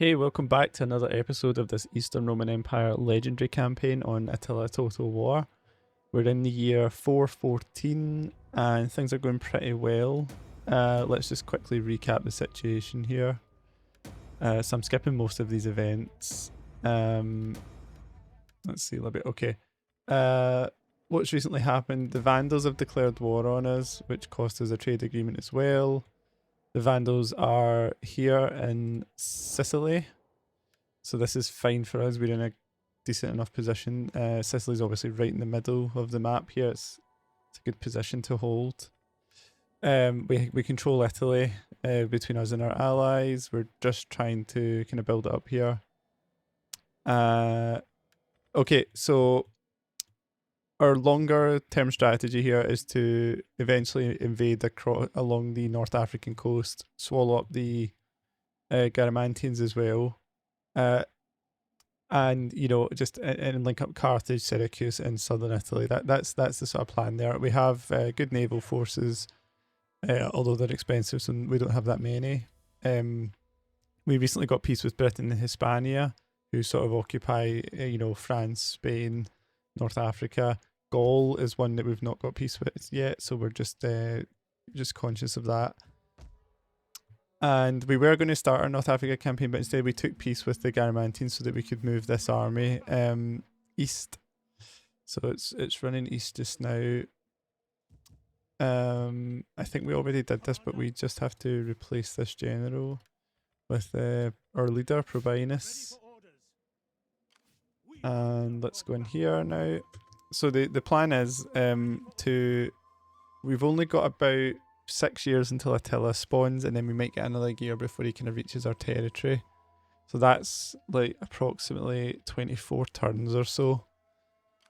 Okay, welcome back to another episode of this Eastern Roman Empire legendary campaign on Attila Total War. We're in the year 414 and things are going pretty well. Let's just quickly recap the situation here. So I'm skipping most of these events. Let's see a little bit. Okay. What's recently happened? The Vandals have declared war on us, which cost us a trade agreement as well. The Vandals are here in Sicily. So this is fine for us. We're in a decent enough position. Sicily's obviously right in the middle of the map here. It's a good position to hold. We control Italy between us and our allies. We're just trying to kind of build it up here. Okay, so our longer term strategy here is to eventually invade along the North African coast, swallow up the Garamantians as well. And just and link up Carthage, Syracuse, and southern Italy. That's the sort of plan there. We have good naval forces, although they're expensive, so we don't have that many. We recently got peace with Britain and Hispania, who sort of occupy France, Spain, North Africa. Gaul is one that we've not got peace with yet, so we're just conscious of that. And we were going to start our North Africa campaign, but instead we took peace with the Garamantians so that we could move this army east. So it's running east just now. I think we already did this, but we just have to replace this general with our leader, Ptolemais. And let's go in here now. So the plan is we've only got about 6 years until Attila spawns, and then we might get another year before he kind of reaches our territory. So that's like approximately 24 turns or so,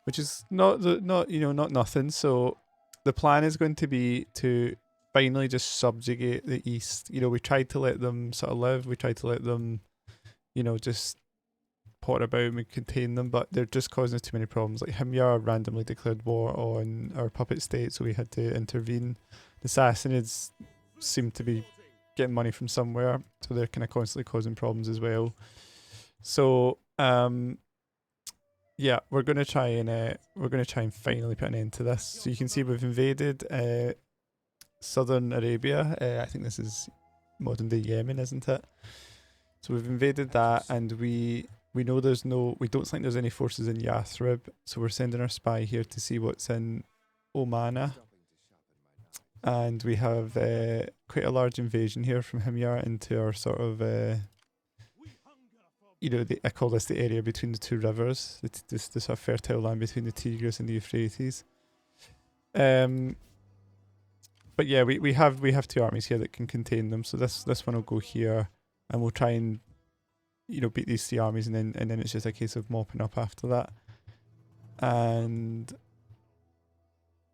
which is not nothing. So the plan is going to be to finally just subjugate the east. We tried to let them sort of live. We tried to let them, just pot about and we contain them, but they're just causing us too many problems. Like Himyar randomly declared war on our puppet state, so we had to intervene. The Sassanids seem to be getting money from somewhere, so they're kind of constantly causing problems as well. So yeah, we're gonna try and finally put an end to this. So you can see we've invaded southern Arabia. I think this is modern day Yemen, isn't it? So we've invaded that, and we know we don't think there's any forces in Yathrib, so we're sending our spy here to see what's in Omana. And we have quite a large invasion here from Himyar into our sort of, I call this the area between the two rivers, this sort of fertile land between the Tigris and the Euphrates. But yeah, we have two armies here that can contain them, so this one will go here, and we'll try and beat these three armies, and then it's just a case of mopping up after that. And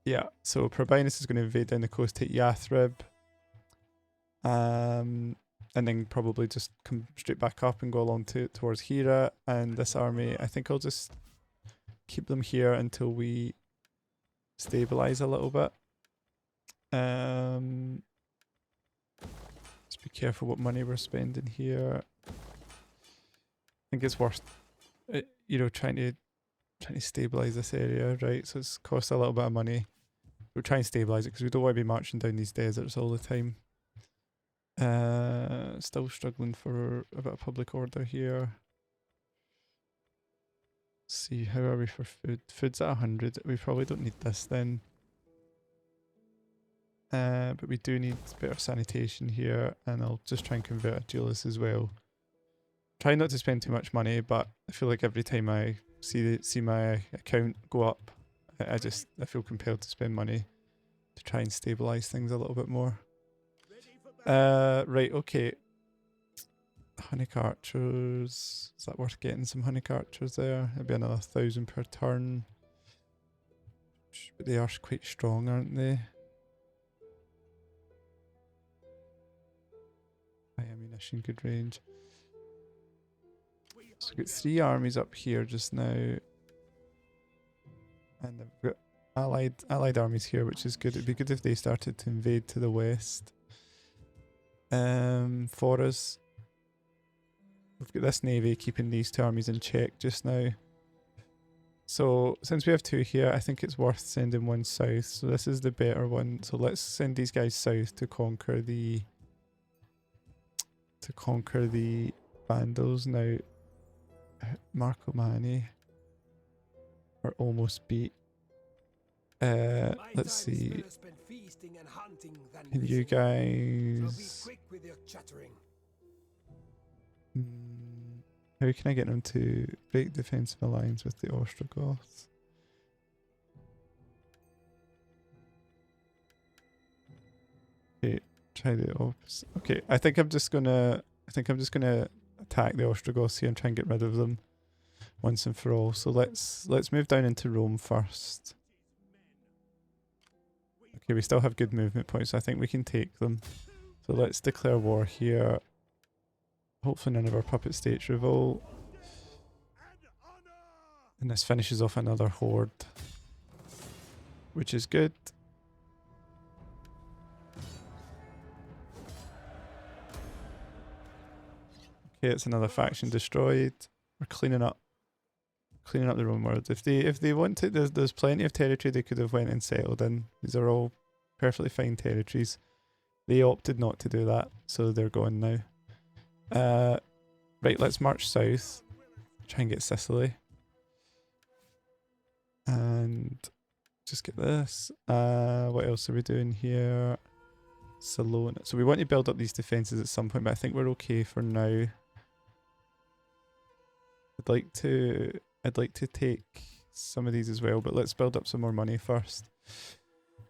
yeah, so Ptolemais is going to invade down the coast, take Yathrib, and then probably just come straight back up and go along towards Hira. And this army, I think I'll just keep them here until we stabilize a little bit. Just be careful what money we're spending here. I think it's worth trying to stabilize this area, right? So it's cost a little bit of money. We'll try and stabilize it because we don't want to be marching down these deserts all the time. Still struggling for a bit of public order here. Let's see, how are we for food? Food's at 100. We probably don't need this then. But we do need better sanitation here, and I'll just try and convert a duelist as well. Try not to spend too much money, but I feel like every time I see my account go up, I feel compelled to spend money to try and stabilize things a little bit more. Right, okay. Honeyc archers. Is that worth getting some honeyc archers there? It'd be another 1,000 per turn. But they are quite strong, aren't they? High ammunition, good range. So we've got 3 armies up here just now. And they've got allied armies here, which is good. It'd be good if they started to invade to the west. For us. We've got this navy keeping these two armies in check just now. So since we have two here, I think it's worth sending one south. So this is the better one. So let's send these guys south to conquer the Vandals. Now Marcomanni are almost beat. Let's see. Can you guys? How can I get them to break defensive alliance with the Ostrogoths? Okay, try the opposite. Okay, I think I'm just gonna attack the Ostrogoths here and try and get rid of them once and for all. So let's move down into Rome first. Okay, we still have good movement points, so I think we can take them. So let's declare war here. Hopefully none of our puppet states revolt. And this finishes off another horde, which is good. Okay, it's another faction destroyed. We're cleaning up the Roman world. If they want to, there's plenty of territory they could have went and settled in. These are all perfectly fine territories. They opted not to do that, so they're gone now. Right, let's march south. Try and get Sicily. And just get this. What else are we doing here? Salona. So we want to build up these defences at some point, but I think we're okay for now. I'd like to take some of these as well, but let's build up some more money first.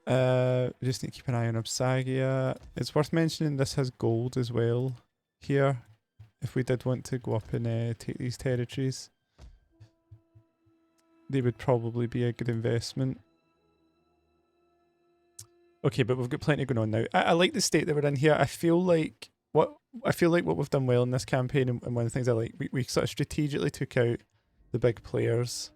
We just need to keep an eye on Absagia. It's worth mentioning this has gold as well here, if we did want to go up and take these territories. They would probably be a good investment. Okay, but we've got plenty going on now. I like the state that we're in here. I feel like what we've done well in this campaign, and one of the things I like, we sort of strategically took out the big players.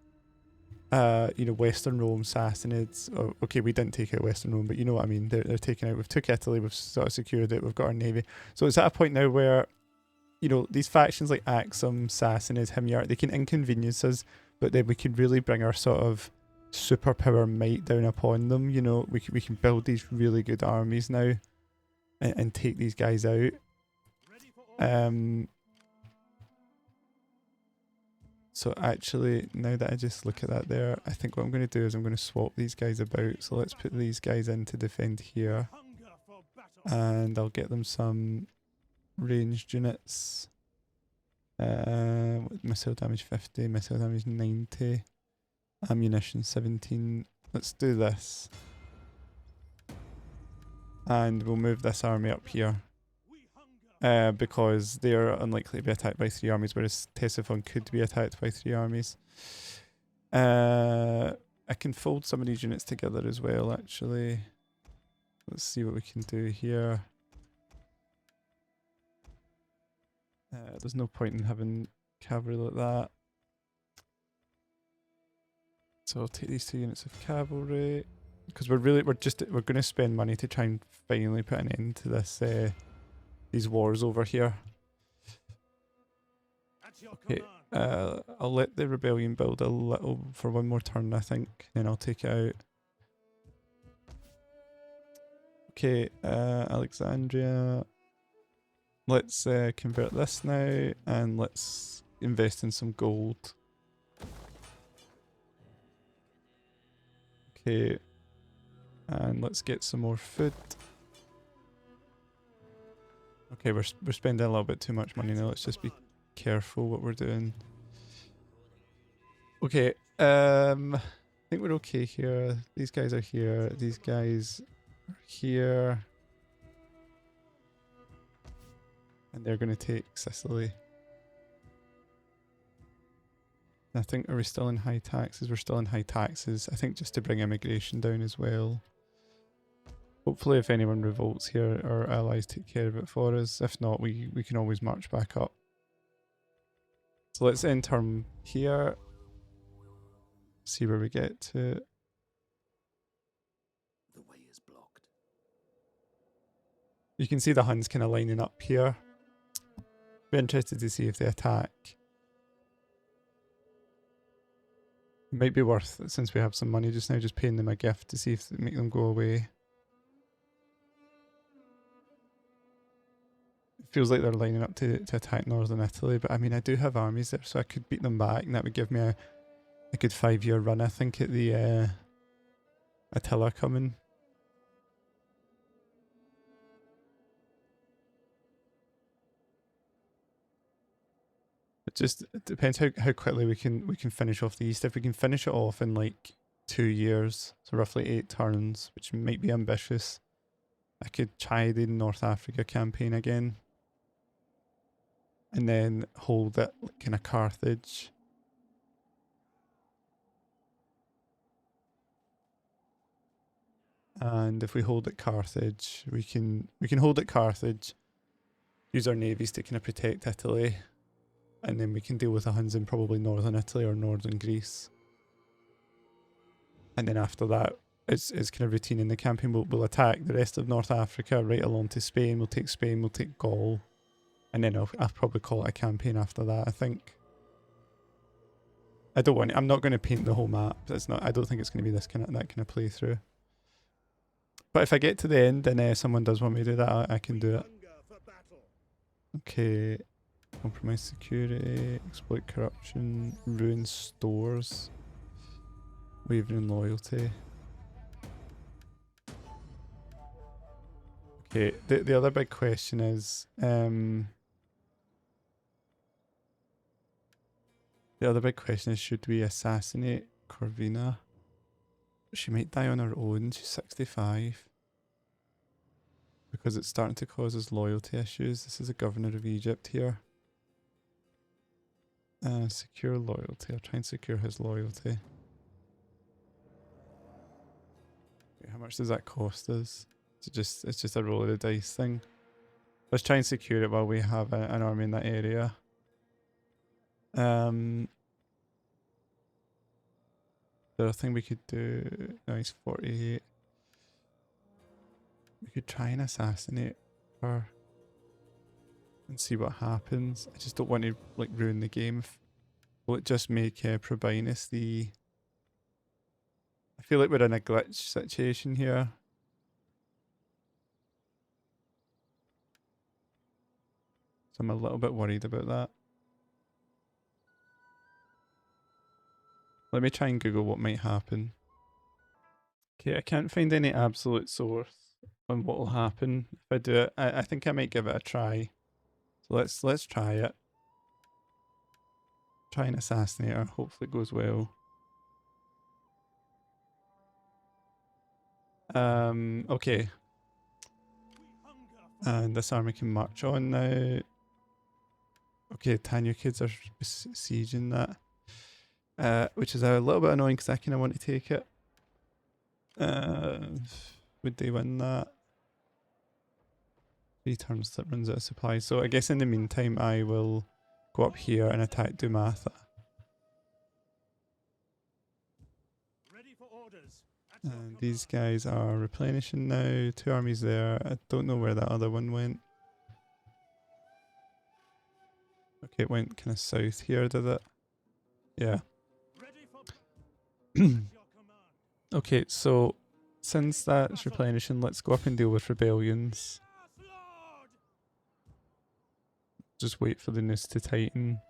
You know, Western Rome, Sassanids. Oh, okay, we didn't take out Western Rome, but you know what I mean. They're taken out. We've took Italy. We've sort of secured it. We've got our navy. So it's at a point now where, you know, these factions like Axum, Sassanids, Himyar, they can inconvenience us, but then we can really bring our sort of superpower might down upon them. You know, we can build these really good armies now, and take these guys out. So actually, now that I just look at that there, I think what I'm going to do is I'm going to swap these guys about. So let's put these guys in to defend here. And I'll get them some ranged units. Missile damage 50, missile damage 90, ammunition 17. Let's do this. And we'll move this army up here. Because they are unlikely to be attacked by 3 armies, whereas Ctesiphon could be attacked by 3 armies. I can fold some of these units together as well, actually. Let's see what we can do here. There's no point in having cavalry like that. So I'll take these 2 units of cavalry. Because we're going to spend money to try and finally put an end to this these wars over here. Okay, I'll let the rebellion build a little for one more turn, I think, then I'll take it out. Okay, Alexandria. Let's convert this now, and let's invest in some gold. Okay, and let's get some more food. Okay, we're spending a little bit too much money now. Let's just be careful what we're doing. Okay, I think we're okay here. These guys are here. These guys are here. And they're going to take Sicily. I think, are we still in high taxes? We're still in high taxes. I think just to bring immigration down as well. Hopefully if anyone revolts here, our allies take care of it for us. If not, we can always march back up. So let's end turn here. See where we get to. The way is blocked. You can see the Huns kind of lining up here. Be interested to see if they attack. It might be worth, since we have some money just now, just paying them a gift to see if they make them go away. It feels like they're lining up to attack northern Italy, but I mean, I do have armies there, so I could beat them back, and that would give me a good 5-year run, I think, at the Attila coming. It depends how quickly we can finish off the east. If we can finish it off in like 2 years, so roughly 8 turns, which might be ambitious, I could try the North Africa campaign again. And then hold it kind of Carthage. And if we hold at Carthage, we can hold at Carthage, use our navies to kind of protect Italy, and then we can deal with the Huns in probably northern Italy or northern Greece. And then after that, it's kind of routine in the campaign. We'll attack the rest of North Africa right along to Spain. We'll take Gaul, and then I'll probably call it a campaign after that, I think. I'm not going to paint the whole map. I don't think it's going to be that kind of playthrough. But if I get to the end and someone does want me to do that, I can do it. Okay. Compromise security, exploit corruption, ruin stores, wavering loyalty. Okay, the other big question is, should we assassinate Corvina? She might die on her own, she's 65. Because it's starting to cause us loyalty issues. This is a governor of Egypt here. Secure loyalty. I'll try and secure his loyalty. How much does that cost us? It's just a roll of the dice thing. Let's try and secure it while we have an army in that area. The other thing we could do... No, he's 48. We could try and assassinate her and see what happens. I just don't want to like ruin the game. Will it just make Ptolemais the... I feel like we're in a glitch situation here. So I'm a little bit worried about that. Let me try and Google what might happen. Okay, I can't find any absolute source on what will happen if I do it. I think I might give it a try. So let's try it. Try and assassinate her. Hopefully it goes well. Okay. And this army can march on now. Okay, Tanya kids are besieging that. Which is a little bit annoying because I kind of want to take it. Would they win that? 3 turns that runs out of supplies. So I guess in the meantime I will go up here and attack Dumatha. And these guys are replenishing now. 2 armies there. I don't know where that other one went. Okay, it went kind of south here, did it? Yeah. Okay, so since that's replenishing, let's go up and deal with rebellions. Just wait for the Noose to tighten.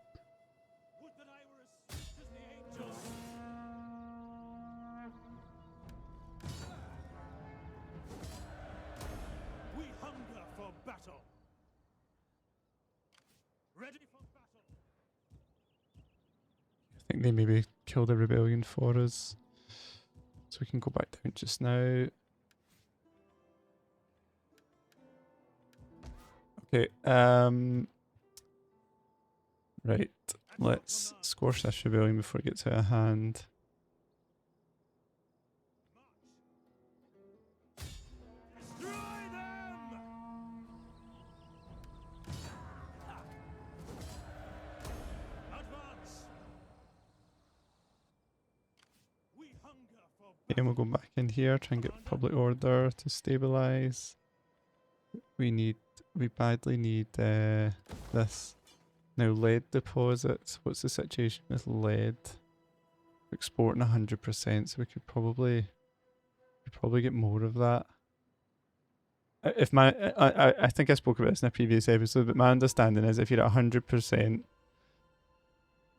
I think they maybe killed a rebellion for us. So we can go back down just now. Okay, right, let's squash this rebellion before it gets out of hand. And we'll go back in here, try and get public order to stabilize. We badly need this. Now lead deposits. What's the situation with lead? We're exporting 100%, so we could probably get more of that. If my I think I spoke about this in a previous episode, but my understanding is if you're at 100%,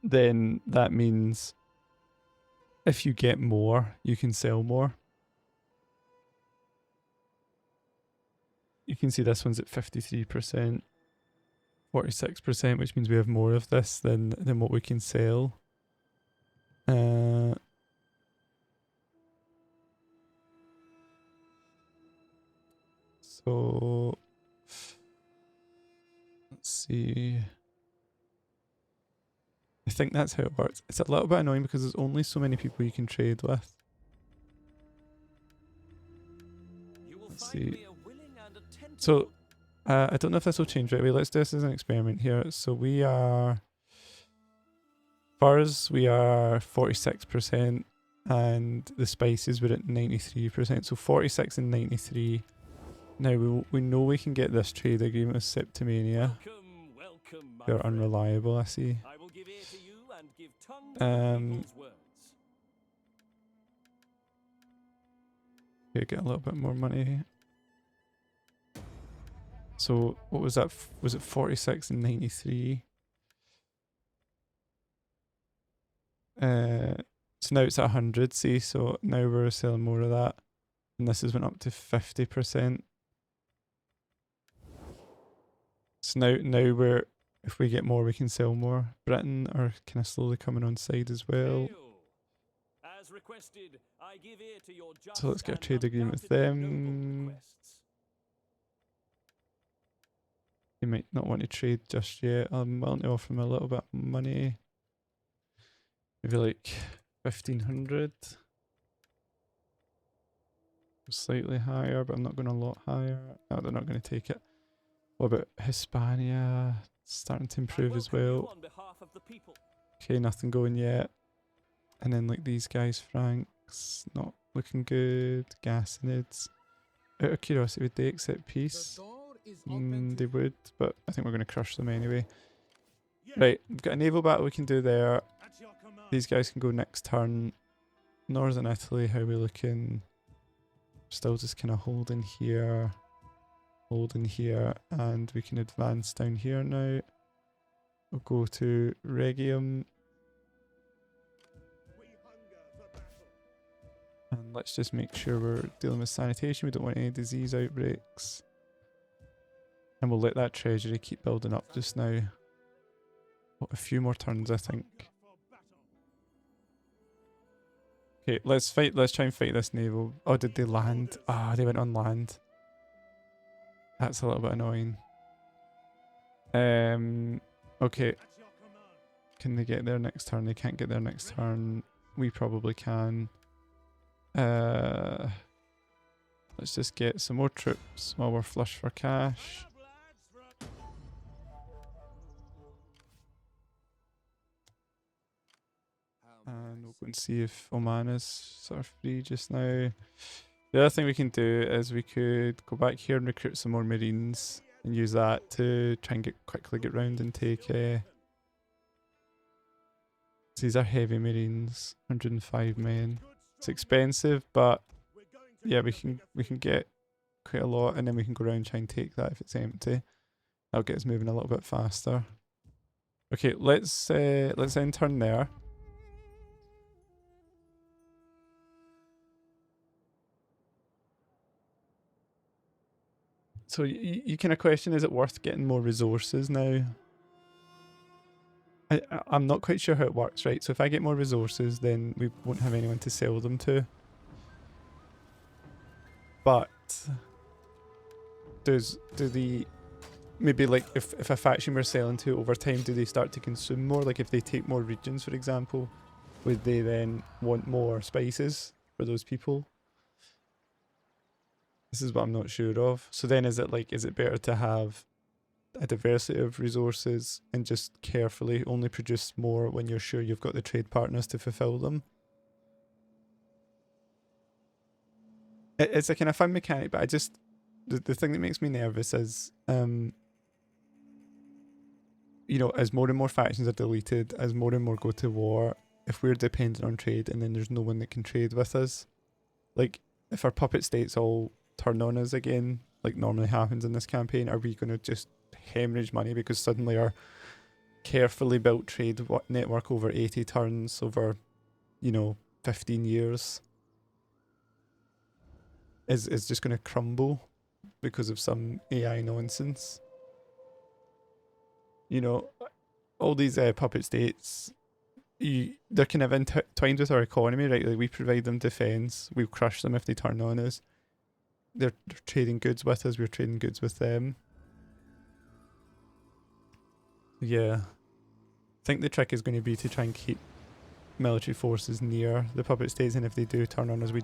then that means if you get more, you can sell more. You can see this one's at 53%, 46%, which means we have more of this than what we can sell. So let's see. I think that's how it works. It's a little bit annoying because there's only so many people you can trade with. Let's see. So I don't know if this will change right away. Let's do this as an experiment here. So we are furs, we are 46%, and the spices were at 93%. So 46 and 93. Now we know we can get this trade agreement with Ptolemais. They're unreliable, I see. Okay, get a little bit more money. So what was that? Was it 46 and 93? So now it's at 100, see, so now we're selling more of that. And this has went up to 50%. So now we're, if we get more, we can sell more. Britain are kind of slowly coming on side as well. As requested, I give ear to your just. So let's get a trade agreement with them. They might not want to trade just yet. I'm willing to offer them a little bit of money. Maybe like 1500. Slightly higher, but I'm not going a lot higher. No, they're not going to take it. What about Hispania? Starting to improve as well. Okay, nothing going yet. And then like these guys, Franks, not looking good. Gassanids. Out of curiosity, would they accept peace? They would, but I think we're going to crush them anyway. Right, we've got a naval battle we can do there. These guys can go next turn. Northern Italy, how are we looking? Still just kind of holding here, and we can advance down here now. We'll go to Regium. And let's just make sure we're dealing with sanitation. We don't want any disease outbreaks. And we'll let that treasury keep building up just now. Oh, a few more turns, I think. Okay, let's try and fight this naval. Oh, did they land? Ah, they went on land. That's a little bit annoying. Okay. Can they get there next turn? They can't get there next turn. We probably can. Let's just get some more troops while we're flush for cash. And we'll go and see if Oman is sort of free just now. The other thing we can do is we could go back here and recruit some more Marines and use that to try and quickly get round and take these are heavy Marines, 105 men. It's expensive, but yeah, we can get quite a lot, and then we can go around and try and take that if it's empty. That'll get us moving a little bit faster. Okay, let's end turn there. So you kind of question, is it worth getting more resources now? I'm not quite sure how it works, right? So if I get more resources, then we won't have anyone to sell them to. But do the maybe like if a faction we're selling to over time, do they start to consume more? Like if they take more regions, for example, would they then want more spices for those people? This is what I'm not sure of. So then is it better to have a diversity of resources and just carefully only produce more when you're sure you've got the trade partners to fulfill them? It's a kind of fun mechanic, but I just, the thing that makes me nervous is, you know, as more and more factions are deleted, as more and more go to war, if we're dependent on trade and then there's no one that can trade with us, like, if our puppet states all turn on us again, like normally happens in this campaign, are we going to just hemorrhage money because suddenly our carefully built trade network over 80 turns over, you know, 15 years is just going to crumble because of some AI nonsense? You know, all these puppet states, they're kind of entwined with our economy, right? Like, we provide them defense, we crush them if they turn on us. They're trading goods with us, we're trading goods with them. Yeah. I think the trick is going to be to try and keep military forces near the puppet states, and if they do turn on us, we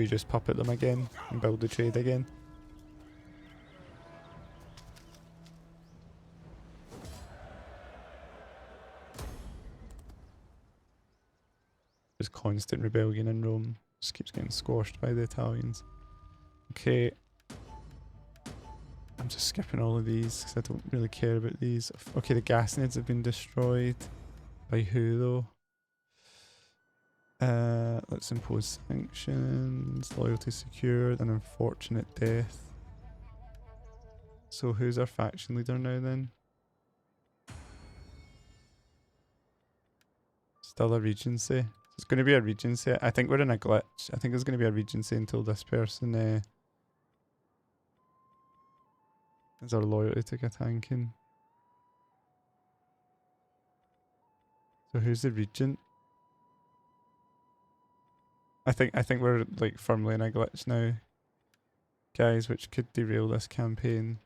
just puppet them again and build the trade again. Just constant rebellion in Rome. Just keeps getting squashed by the Italians. Okay. I'm just skipping all of these because I don't really care about these. Okay, the Gassanids have been destroyed. By who though? Let's impose sanctions. Loyalty secured. An unfortunate death. So who's our faction leader now then? Still a regency. It's going to be a regency. I think we're in a glitch. I think it's going to be a regency until this person is our loyalty to Katankin. So who's the regent? I think we're like firmly in a glitch now, guys, which could derail this campaign.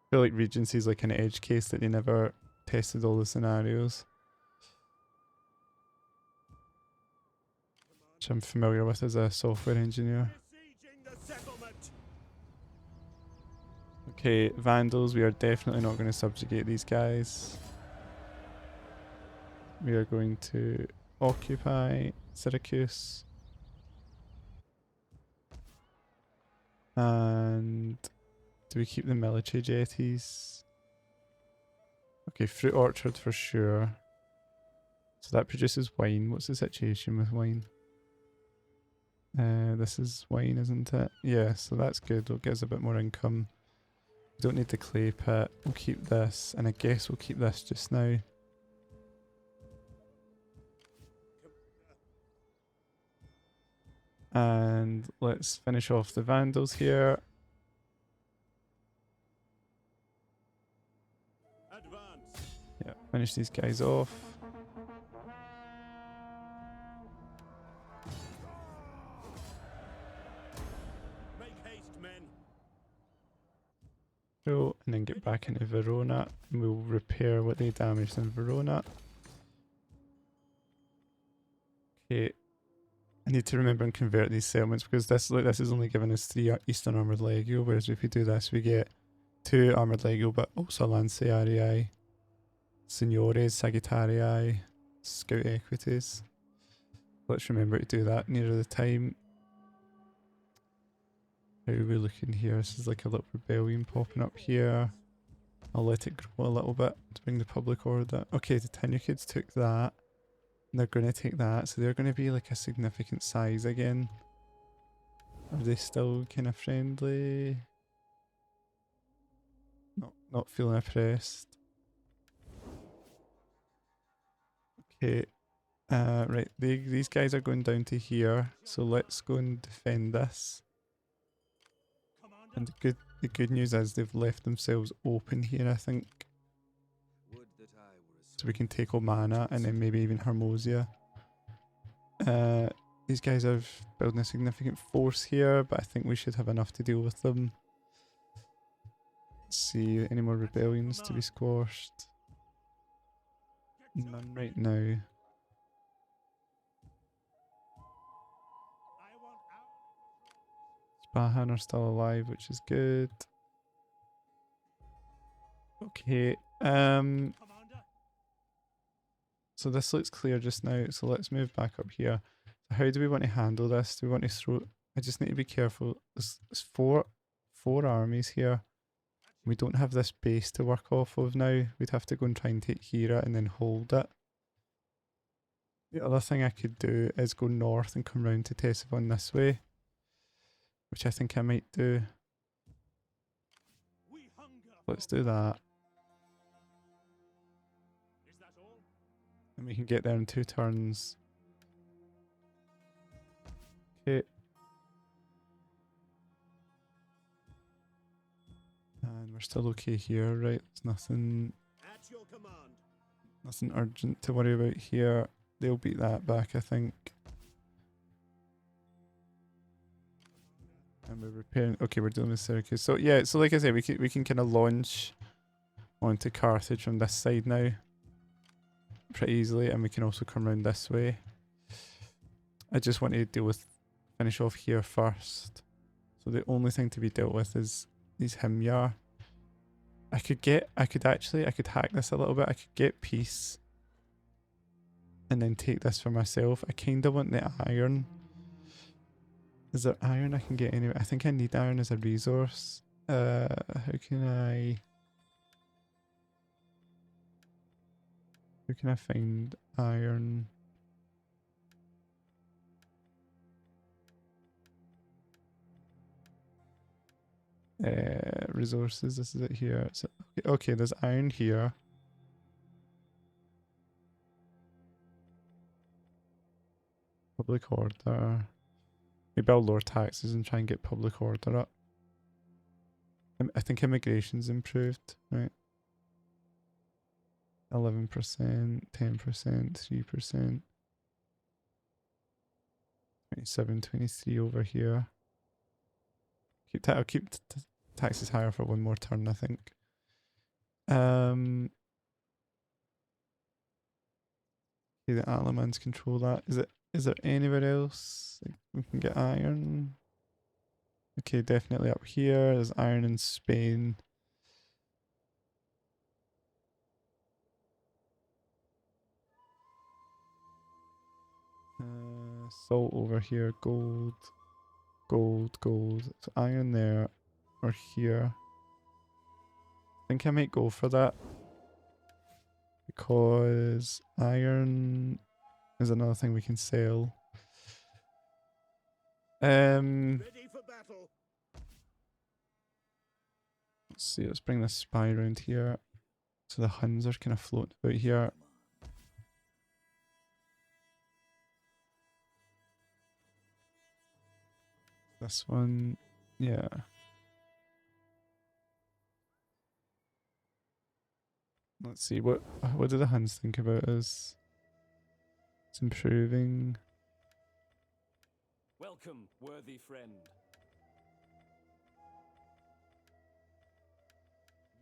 I feel like regency is like an edge case that they never tested all the scenarios, which I'm familiar with as a software engineer. Okay, Vandals, we are definitely not going to subjugate these guys. We are going to occupy Syracuse. And do we keep the military jetties? Okay, fruit orchard for sure. So that produces wine. What's the situation with wine? This is wine, isn't it? Yeah, so that's good. It'll get us a bit more income. We don't need the clay pit. We'll keep this, and I guess we'll keep this just now. And let's finish off the Vandals here. Yeah, finish these guys off. Cool, and then get back into Verona, and we'll repair what they damaged in Verona. Okay, I need to remember and convert these settlements because this is only giving us 3 Eastern Armoured Legio, whereas if we do this we get 2 Armoured Legio but also Lanciarii, Signores, Sagittarii, Scout Equities. Let's remember to do that nearer the time. How are we looking here? This is like a little rebellion popping up here. I'll let it grow a little bit to bring the public order. Okay, the Tinukids took that. And they're going to take that, so they're going to be like a significant size again. Are they still kind of friendly? Not feeling oppressed. Okay. Right, these guys are going down to here, so let's go and defend this. And the good news is they've left themselves open here, I think. So we can take Omana and then maybe even Hermosia. These guys are building a significant force here, but I think we should have enough to deal with them. Let's see, any more rebellions to be squashed? None right now. Spahan are still alive, which is good. Okay, so this looks clear just now, so let's move back up here. So how do we want to handle this? Do we want to throw... I just need to be careful. There's four armies here. We don't have this base to work off of now. We'd have to go and try and take Hira and then hold it. The other thing I could do is go north and come round to Tesavon this way, which I think I might do. Let's do that. And we can get there in 2 turns. Okay. And we're still okay here, right? There's nothing urgent to worry about here. They'll beat that back, I think. And we're repairing. Okay, we're dealing with Syracuse. So yeah, so like I said, we can kind of launch onto Carthage from this side now, pretty easily, and we can also come around this way. I just want to finish off here first. So the only thing to be dealt with is these Himyar. I could hack this a little bit. I could get peace and then take this for myself. I kind of want the iron. Is there iron I can get anyway? I think I need iron as a resource. How can I find iron? Resources, this is it here. So, okay, there's iron here. Public order. Maybe I'll lower taxes and try and get public order up. I think immigration's improved, right? 11%, 10%, 3%. 27, 23 over here. I'll keep taxes higher for one more turn, I think. Okay, the Atlamans control that. Is there anywhere else we can get iron? Okay, definitely up here. There's iron in Spain. Salt over here. Gold. Gold. So iron there or here. I think I might go for that because iron is another thing we can sell. Ready for battle. Let's see, let's bring this spy around here. So the Huns are kind of floating about here. This one, yeah. Let's see, what do the Huns think about us? It's improving. Welcome, worthy friend.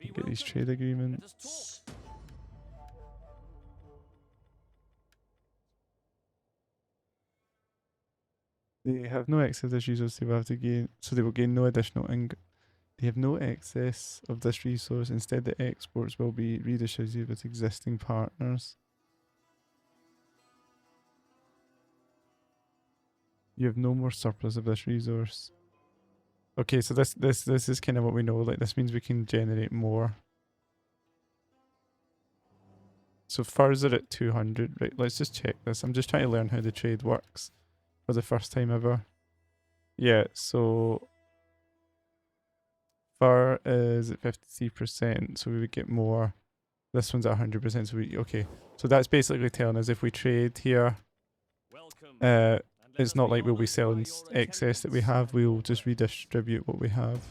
Get these trade agreements. They have no excess of this resource they will have to gain, so they will gain no additional They have no excess of this resource. Instead, the exports will be redistributed with existing partners. You have no more surplus of this resource. Okay, so this is kind of what we know. Like, this means we can generate more. So furs are at 200. Right, let's just check this. I'm just trying to learn how the trade works for the first time ever. Yeah, so fur is at 53%, so we would get more. This one's at 100%, so okay. So that's basically telling us if we trade here, it's not like we'll be selling excess that we have, we'll just redistribute what we have.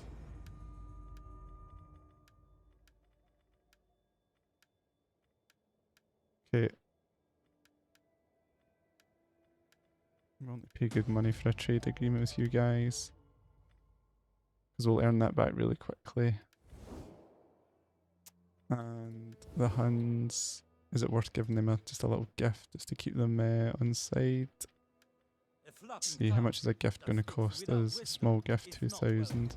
Okay. We'll only pay good money for a trade agreement with you guys, because we'll earn that back really quickly. And the Huns, is it worth giving them just a little gift just to keep them on side? Let's see, how much is a gift going to cost us? A small gift, 2,000.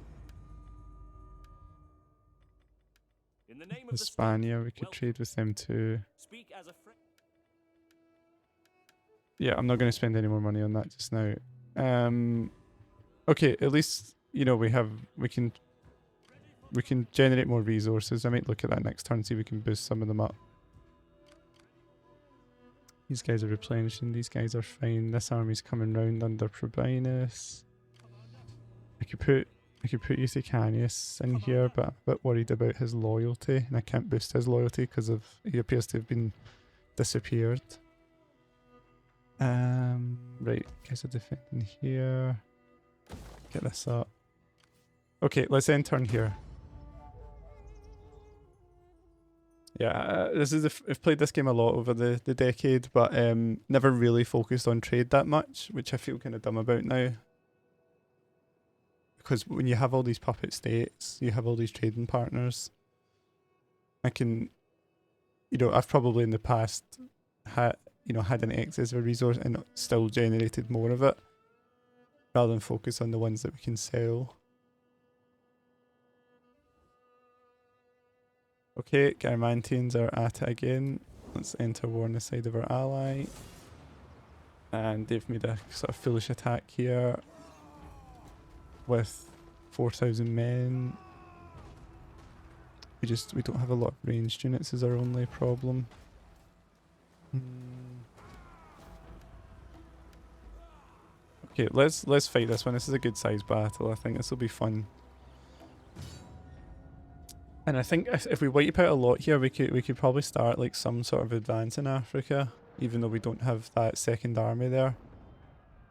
Hispania, we could trade with them too. Yeah, I'm not going to spend any more money on that just now. Okay, at least, you know, we can we can generate more resources. I might look at that next turn, see if we can boost some of them up. These guys are replenishing, these guys are fine. This army's coming round under Ptolemais. I could put Euthicanius in here, but I'm a bit worried about his loyalty, and I can't boost his loyalty because of he appears to have been disappeared. Right, guys are defending here. Get this up. Okay, let's end turn here. Yeah, I've played this game a lot over the decade, but never really focused on trade that much, which I feel kind of dumb about now. Because when you have all these puppet states, you have all these trading partners. I can, I've probably in the past had an excess of a resource and still generated more of it, rather than focus on the ones that we can sell. Okay, Garamantians are at it again. Let's enter war on the side of our ally. And they've made a sort of foolish attack here with 4,000 men. We don't have a lot of ranged units is our only problem. Okay, let's fight this one. This is a good sized battle. I think this will be fun. And I think if we wipe out a lot here, we could probably start like some sort of advance in Africa, even though we don't have that second army there.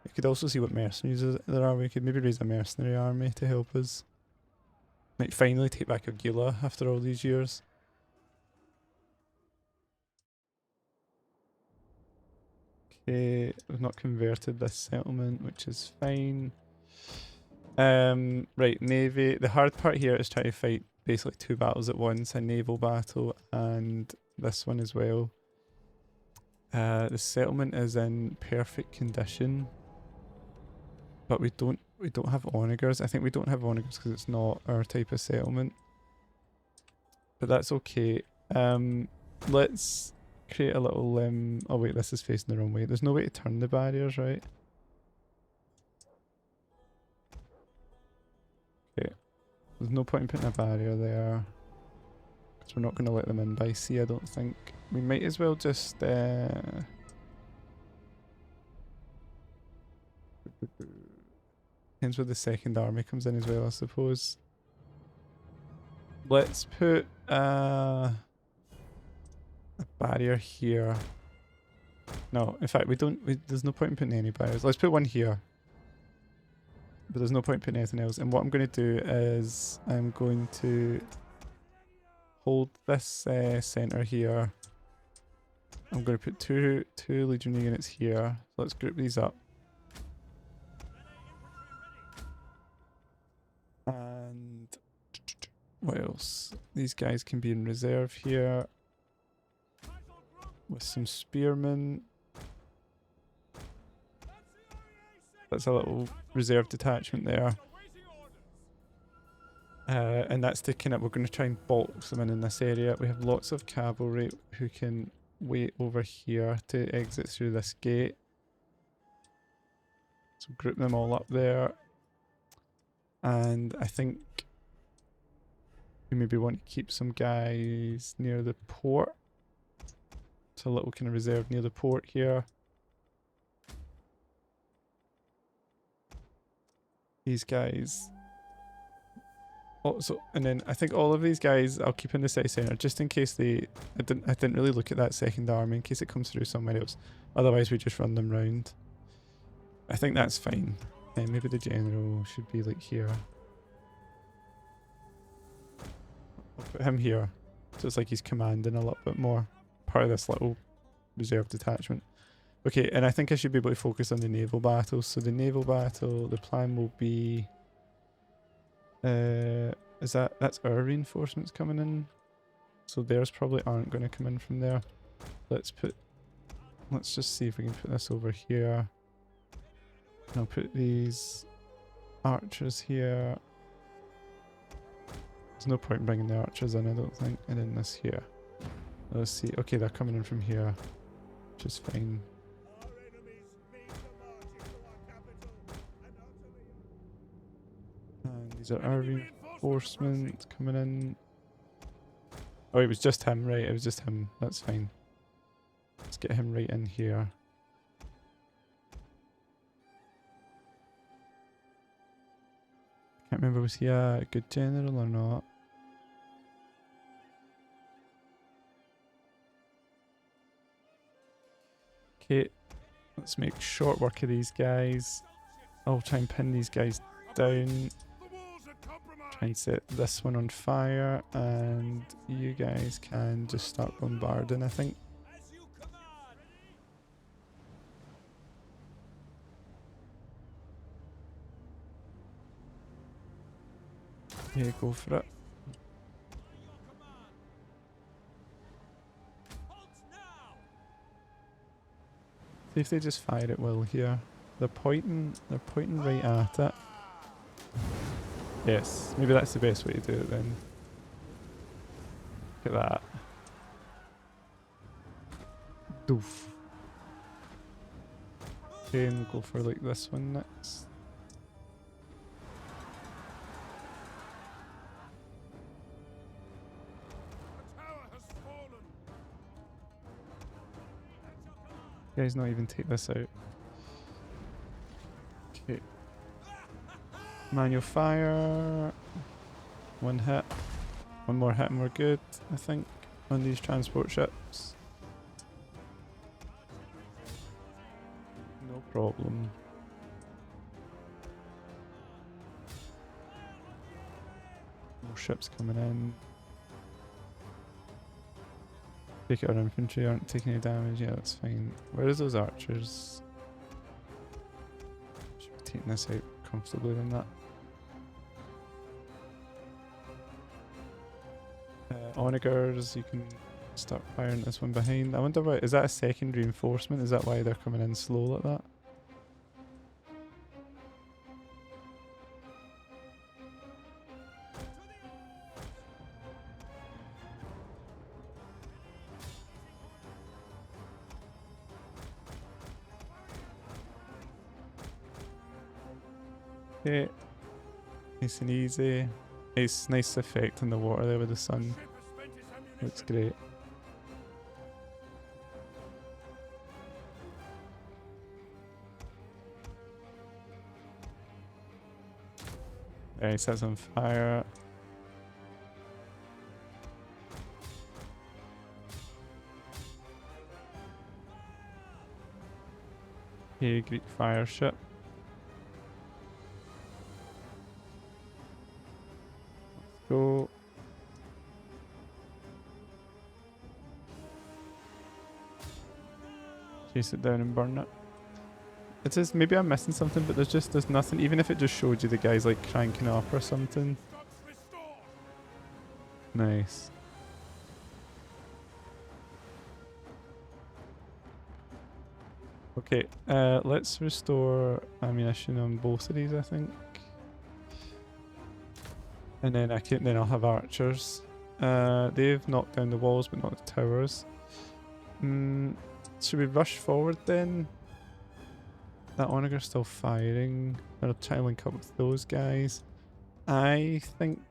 We could also see what mercenaries there are. We could maybe raise a mercenary army to help us. Might finally take back Attila after all these years. Okay, we've not converted this settlement, which is fine. Right, navy. The hard part here is trying to fight basically two battles at once, a naval battle and this one as well. The settlement is in perfect condition, but we don't have onagers. I think we don't have onagers because it's not our type of settlement, but that's okay. Let's create a little oh wait, this is facing the wrong way. There's no way to turn the barriers, right? Okay, there's no point in putting a barrier there because we're not going to let them in by sea, I don't think. We might as well just depends where the second army comes in as well, I suppose. Let's put a barrier here. No, in fact there's no point in putting any barriers. Let's put one here. But there's no point in putting anything else. And what I'm going to do is I'm going to hold this centre here. I'm going to put two legionary units here. So let's group these up. And what else? These guys can be in reserve here with some spearmen. That's a little reserve detachment there. And that's to kind of, we're going to try and box them in this area. We have lots of cavalry who can wait over here to exit through this gate. So group them all up there. And I think we maybe want to keep some guys near the port. So a little kind of reserve near the port here. These guys. Also, and then I think all of these guys I'll keep in the city centre just in case I didn't really look at that second army in case it comes through somewhere else. Otherwise we just run them round. I think that's fine. And maybe the general should be like here. I'll put him here. So it's like he's commanding a little bit more. Part of this little reserve detachment. Okay, and I think I should be able to focus on the naval battles. So the naval battle, the plan will be that's our reinforcements coming in. So theirs probably aren't going to come in from there. Let's just see if we can put this over here. I'll put these archers here. There's no point in bringing the archers in, I don't think. And then this here. Let's see. Okay, they're coming in from here, which is fine. And these are our reinforcement coming in. Oh, it was just him, right? It was just him. That's fine. Let's get him right in here. Can't remember, was he a good general or not? Okay, let's make short work of these guys. I'll try and pin these guys down. Try and set this one on fire, and you guys can just start bombarding, I think. Yeah, go for it. See if they just fire at will here. They're pointing right at it. Yes, maybe that's the best way to do it then. Look at that. Doof. Okay, and we'll go for like this one next. You guys not even take this out. Okay. Manual fire. One hit. One more hit and we're good, I think, on these transport ships. No problem. More ships coming in. Take it, our infantry aren't taking any damage. Yeah, that's fine. Where is those archers? Should be taking this out comfortably than that. Onagers, you can start firing this one behind. I wonder why, is that a second reinforcement? Is that why they're coming in slow like that? Okay, nice and easy. Nice effect in the water there with the sun. Looks great. There, he sets on fire. Okay, Greek fire ship. Go. Chase it down and burn it. It says maybe I'm missing something, but there's nothing. Even if it just showed you the guys like cranking up or something. Nice. Okay, let's restore ammunition on both of these, I think. And then I'll have archers. They've knocked down the walls but not the towers. Should we rush forward then? That Onager's still firing. I'll try and link up with those guys. I think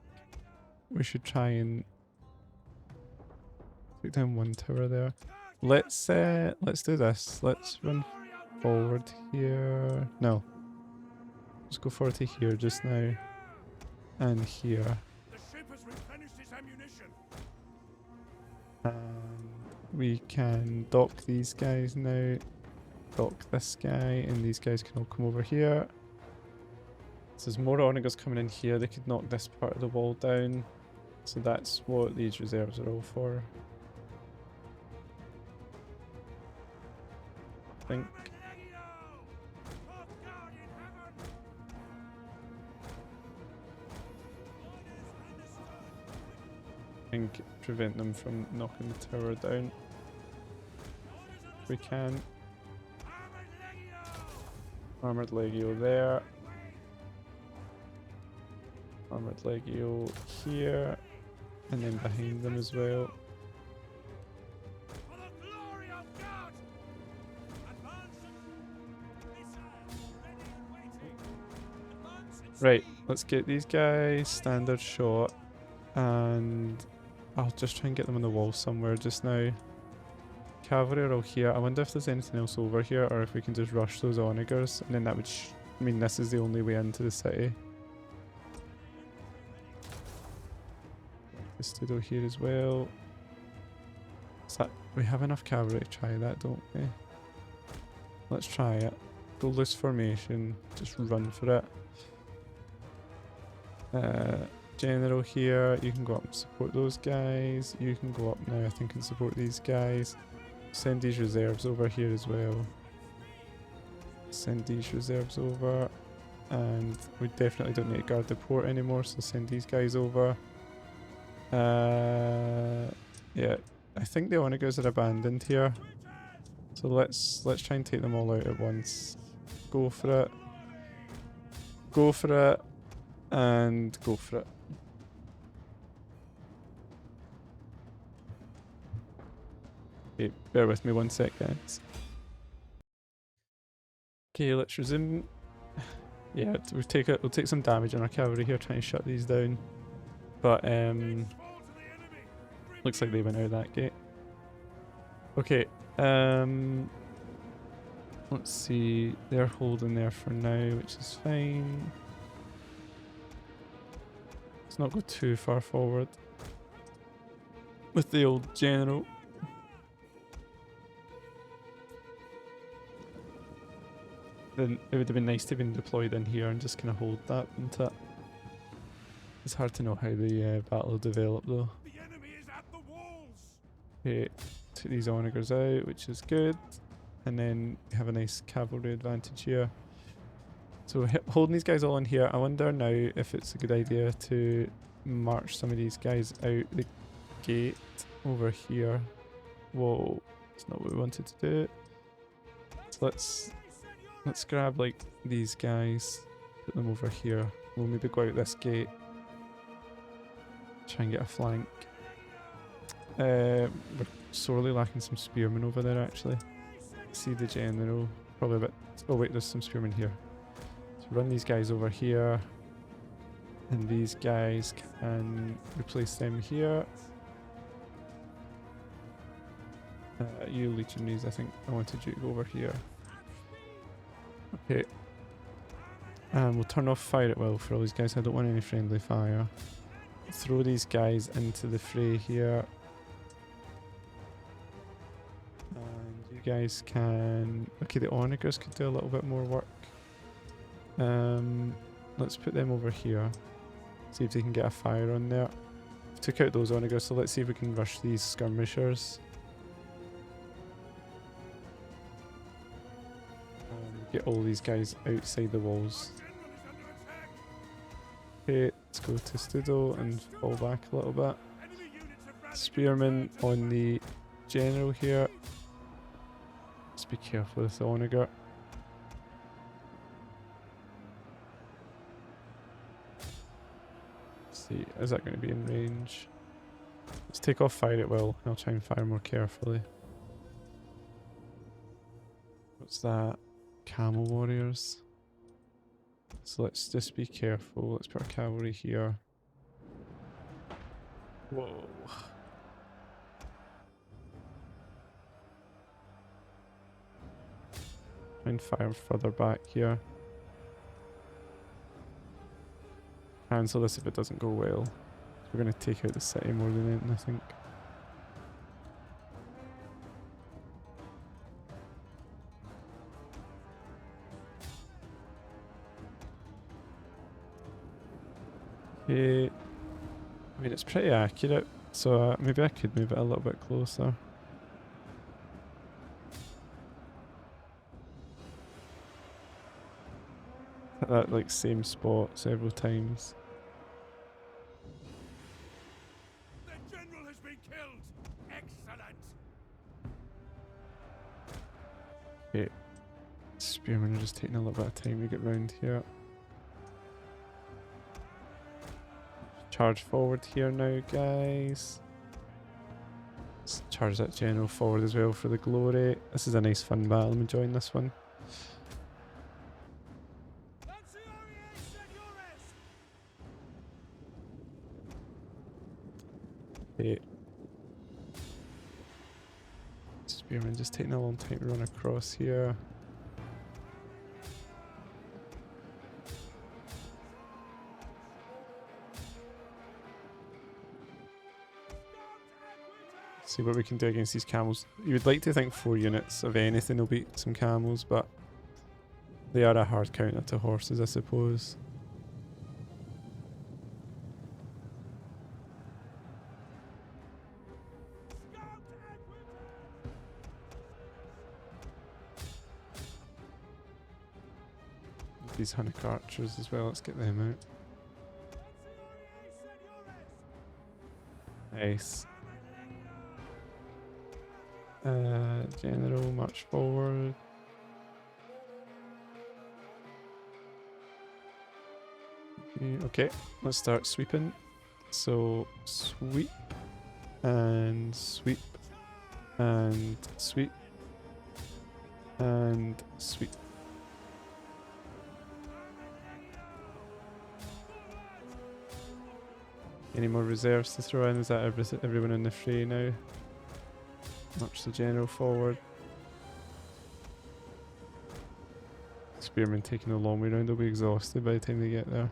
we should try and take down one tower there. Let's do this. Let's run forward here. No. Let's go forward to here just now. And here. The ship has replenished its ammunition. And we can dock these guys now. Dock this guy, and these guys can all come over here. So there's more onagers coming in here. They could knock this part of the wall down. So that's what these reserves are all for. I think. Prevent them from knocking the tower down. If we can. Armored Legio there. Armored Legio here. And then behind them as well. Right, let's get these guys standard shot, and I'll just try and get them on the wall somewhere just now. Cavalry are all here. I wonder if there's anything else over here, or if we can just rush those onagers, and then that would I mean, this is the only way into the city. The studio here as well. Is that, we have enough cavalry to try that, don't we? Let's try it. Go loose formation, just run for it. General here, you can go up and support those guys. You can go up now, I think, and support these guys. Send these reserves over here as well. Send these reserves over. And we definitely don't need to guard the port anymore, so send these guys over. Yeah, I think the onagers are abandoned here. So let's try and take them all out at once. Go for it. Go for it. And go for it. Okay, bear with me 1 sec, guys. Okay, let's resume. Yeah, we'll take some damage on our cavalry here, trying to shut these down. But looks like they went out that gate. Okay, let's see. They're holding there for now, which is fine. Let's not go too far forward with the old general. Then it would have been nice to have been deployed in here and just kind of hold that, wouldn't it? It's hard to know how the battle will develop though. The enemy is at the walls. Okay, take these onagers out, which is good. And then we have a nice cavalry advantage here. So holding these guys all in here, I wonder now if it's a good idea to march some of these guys out the gate over here. Whoa, that's not what we wanted to do. So let's grab like these guys, put them over here. We'll maybe go out this gate. Try and get a flank. We're sorely lacking some spearmen over there actually. See the general, probably a bit. Oh wait, there's some spearmen here. So run these guys over here, and these guys can replace them here. You legionaries, I think I wanted you to go over here. Okay. And we'll turn off fire at will for all these guys. I don't want any friendly fire. Throw these guys into the fray here. And you guys can... Okay, the onagers could do a little bit more work. Let's put them over here. See if they can get a fire on there. Took out those onagers, so let's see if we can rush these skirmishers. Get all these guys outside the walls. Okay, let's go to Studo and fall back a little bit. Spearmen on the general here. Let's be careful with the onager. Let's see, is that going to be in range? Let's take off fire at will. I'll try and fire more carefully. What's that? Camel warriors. So let's just be careful. Let's put our cavalry here. Whoa. Try and fire further back here. Cancel this if it doesn't go well. We're going to take out the city more than anything, I think. Okay. I mean, it's pretty accurate, so maybe I could move it a little bit closer. At that like same spot several times. The general has been killed. Excellent. Okay. Spearmen are just taking a little bit of time to get round here. Charge forward here now, guys. Let's charge that general forward as well for the glory. This is a nice fun battle. I'm enjoying this one. Spearman just taking a long time to run across here. See what we can do against these camels. You would like to think 4 units of anything will beat some camels, but they are a hard counter to horses, I suppose. These Hunnic archers as well, let's get them out. Nice. General, march forward. Okay, let's start sweeping. So, sweep, and sweep, and sweep, and sweep. Any more reserves to throw in? Is that everyone in the fray now? March the general forward. Spearmen taking a long way round, they'll be exhausted by the time they get there.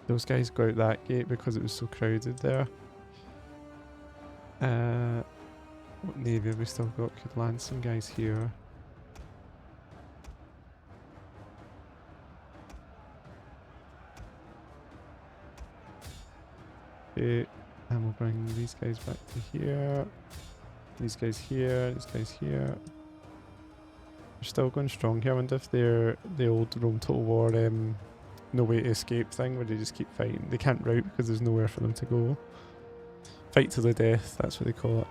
Those guys go out that gate because it was so crowded there. What navy have we still got? Could land some guys here. Okay, and we'll bring these guys back to here. These guys here, these guys here. They're still going strong here. I wonder if they're the old Rome Total War no way to escape thing where they just keep fighting. They can't rout because there's nowhere for them to go. Fight to the death, that's what they call it.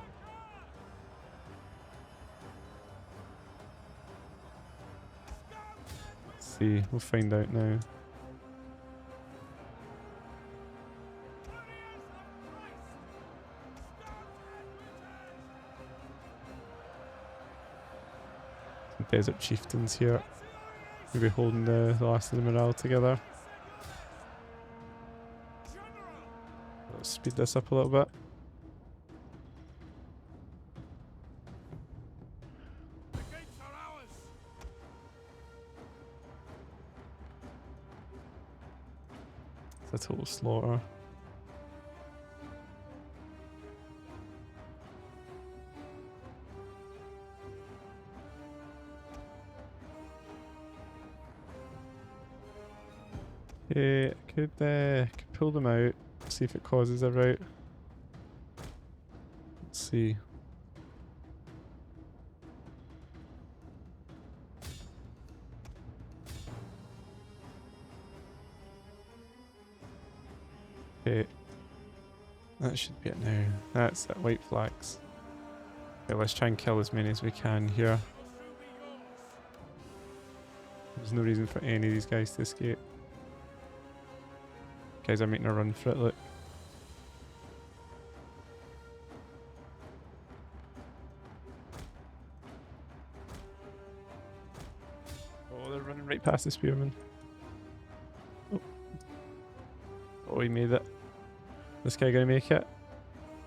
Let's see, we'll find out now. Some desert chieftains here. Maybe holding the last of the morale together. Let's speed this up a little bit. It's a total slaughter. Okay, could pull them out, see if it causes a rout. Let's see. Okay, that should be it now. That's it, white flags. Okay, let's try and kill as many as we can here. There's no reason for any of these guys to escape. Guys are making a run for it, look. Oh, they're running right past the spearman. Oh, he made it. This guy gonna make it?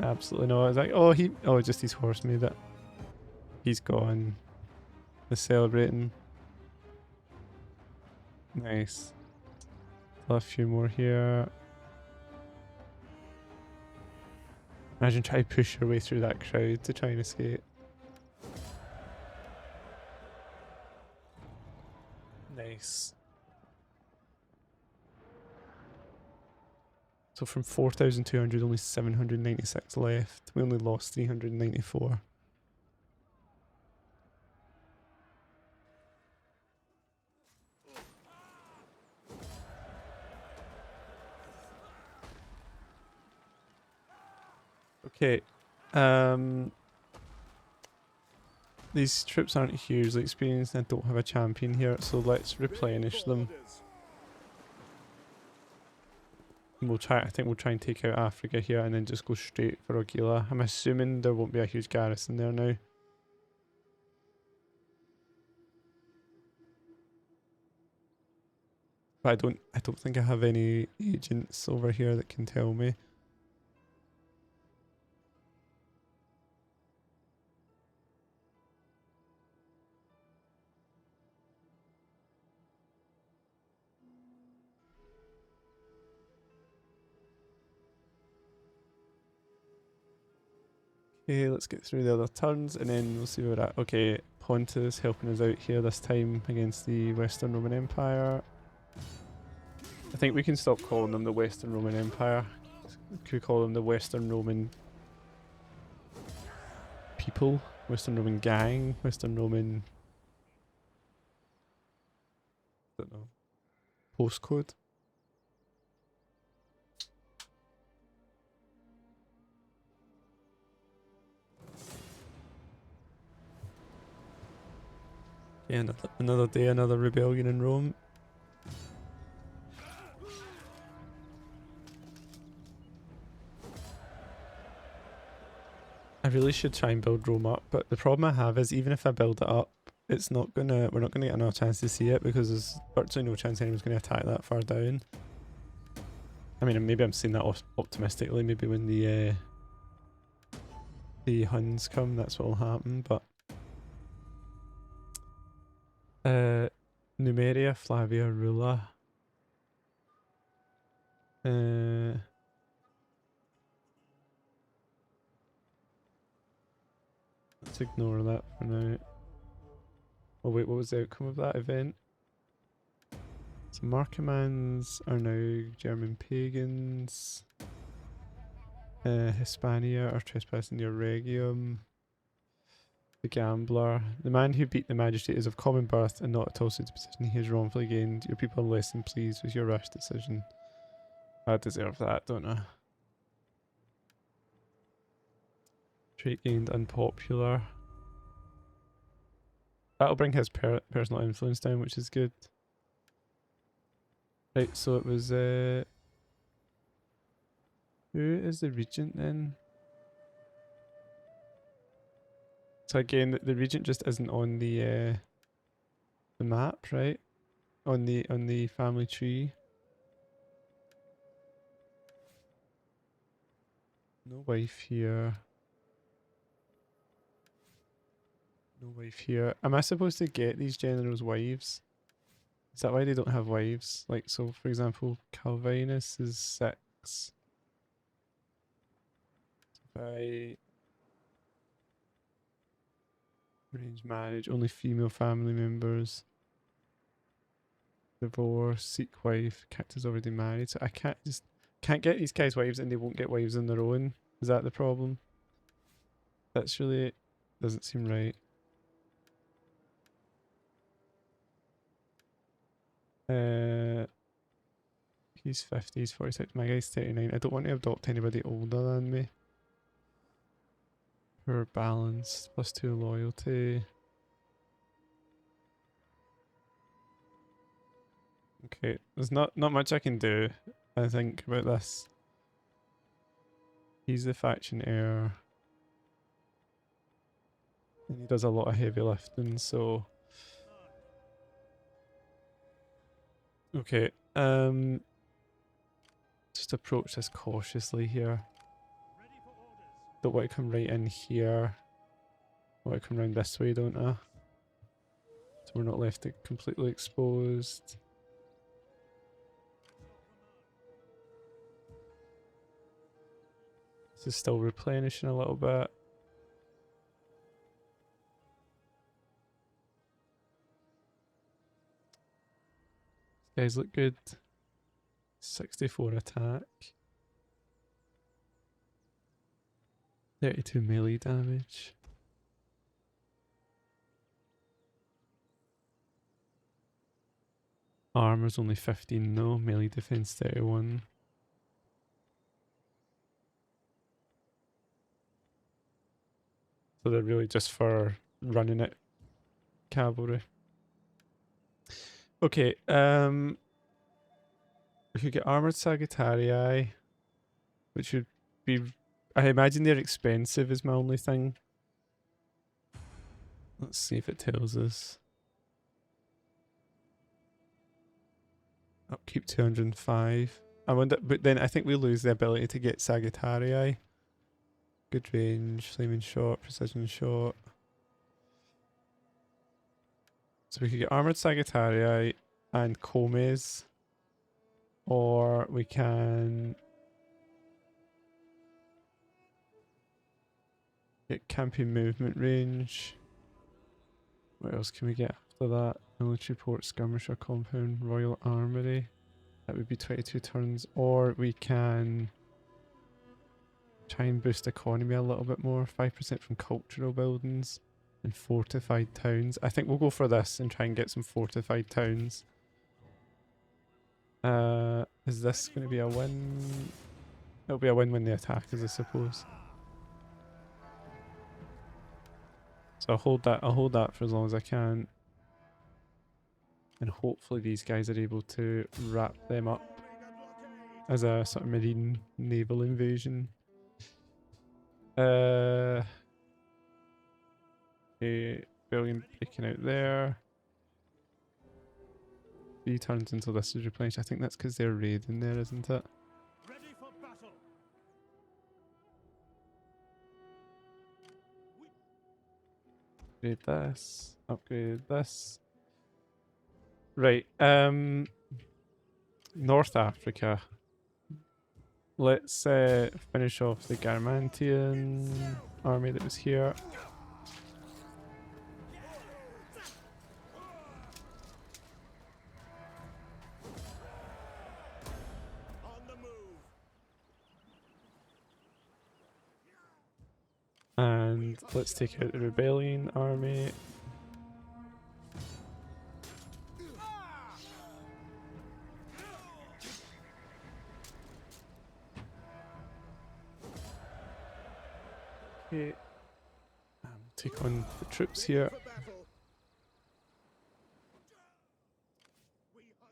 Absolutely not. It's like, oh, just his horse made it. He's gone. They're celebrating. Nice. A few more here. Imagine trying to push your way through that crowd to try and escape. Nice. So from 4,200, only 796 left. We only lost 394. Okay. These troops aren't hugely experienced and I don't have a champion here, so let's replenish them. We'll try. I think we'll try and take out Africa here and then just go straight for Ogila. I'm assuming there won't be a huge garrison there now. But I don't think I have any agents over here that can tell me. Okay, let's get through the other turns and then we'll see where we're at. Okay, Pontus helping us out here this time against the Western Roman Empire. I think we can stop calling them the Western Roman Empire. Could we call them the Western Roman people? Western Roman gang? Western Roman... I don't know. Postcode? Yeah, another day, another rebellion in Rome. I really should try and build Rome up, but the problem I have is even if I build it up, it's not gonna, we're not gonna get another chance to see it because there's virtually no chance anyone's gonna attack that far down. I mean, maybe I'm saying that optimistically, maybe when the Huns come, that's what'll happen, but... Numeria Flavia Rula. Let's ignore that for now. Oh wait, what was the outcome of that event? So Markomans are now German pagans. Hispania are trespassing near Regium. The gambler. The man who beat the magistrate is of common birth and not at all suited to position. He has wrongfully gained. Your people are less than pleased with your rash decision. I deserve that, don't I? Trait gained unpopular. That'll bring his personal influence down, which is good. Right, so it was who is the regent then? So again, the regent just isn't on the map, right? On the family tree. No wife here. No wife here. Am I supposed to get these generals' wives? Is that why they don't have wives? Like, so for example, Calvinus is 6. If I arrange marriage, only female family members. Divorce, seek wife, character's already married. So I can't get these guys wives and they won't get wives on their own. Is that the problem? That's really doesn't seem right. He's 50, he's 46, my guy's 39. I don't want to adopt anybody older than me. Poor balance, +2 loyalty. Okay, there's not much I can do, I think, about this. He's the faction heir. And he does a lot of heavy lifting, so... Okay, just approach this cautiously here. Don't want to come right in here. I want to come around this way, don't I? So we're not left completely exposed. This is still replenishing a little bit. These guys look good. 64 attack. 32 melee damage. Armor's only 15 though, melee defense 31. So they're really just for running it cavalry. Okay, we could get armored Sagittarii, which would be, I imagine they're expensive is my only thing. Let's see if it tells us. Upkeep 205. I wonder, but then I think we lose the ability to get Sagittarii. Good range, flaming shot, precision shot. So we could get armored Sagittarii and Comes, or we can campaign movement range. What else can we get after that? Military port, skirmisher compound, royal armory. That would be 22 turns. Or we can try and boost economy a little bit more. 5% from cultural buildings and fortified towns. I think we'll go for this and try and get some fortified towns. Is this going to be a win? It'll be a win when the attack is, I suppose. So I'll hold that for as long as I can. And hopefully these guys are able to wrap them up as a sort of marine naval invasion. Okay, rebellion breaking out there. 3 turns until this is replenished. I think that's because they're raiding there, isn't it? Ready for battle. Upgrade this. Upgrade this. Right, North Africa. Let's finish off the Garamantian army that was here. On the move. And let's take out the rebellion army. Okay. Take on the troops here.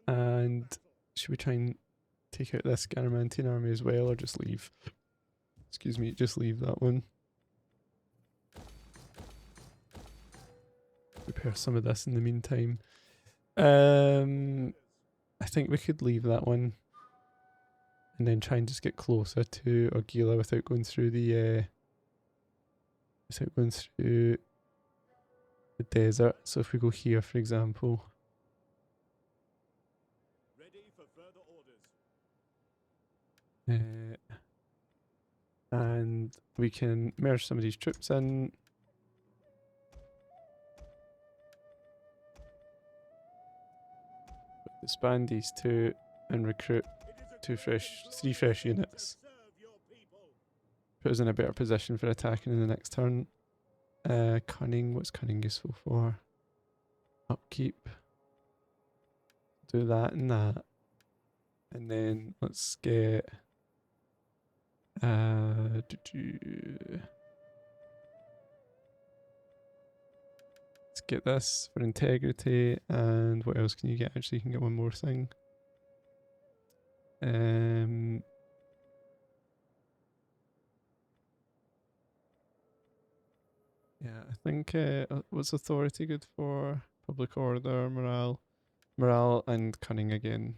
And should we try and take out this Garamantian army as well, or just leave? Excuse me, just leave that one. Repair some of this in the meantime. I think we could leave that one and then try and just get closer to Attila without going through the desert. So if we go here, for example, Ready for further orders. and we can merge some of these troops in. Disband these two and recruit three fresh units. Put us in a better position for attacking in the next turn. Cunning, what's cunning useful for? Upkeep. Do that and that. And then let's get let's get this for integrity. And what else can you get? Actually, you can get one more thing. Yeah, I think what's authority good for? Public order, morale and cunning again.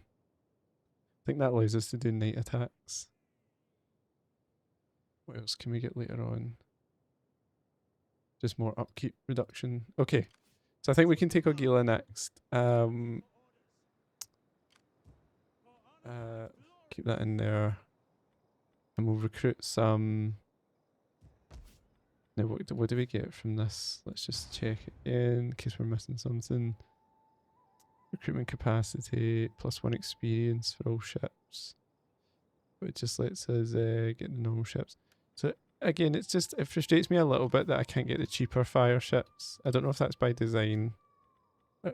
I think that allows us to do night attacks. What else can we get later on? Just more upkeep reduction. Okay, so I think we can take Attila next. Keep that in there, and we'll recruit some. Now, what do we get from this? Let's just check it in case we're missing something. Recruitment capacity, +1 experience for all ships. But it just lets us get the normal ships. So again, it frustrates me a little bit that I can't get the cheaper fire ships. I don't know if that's by design.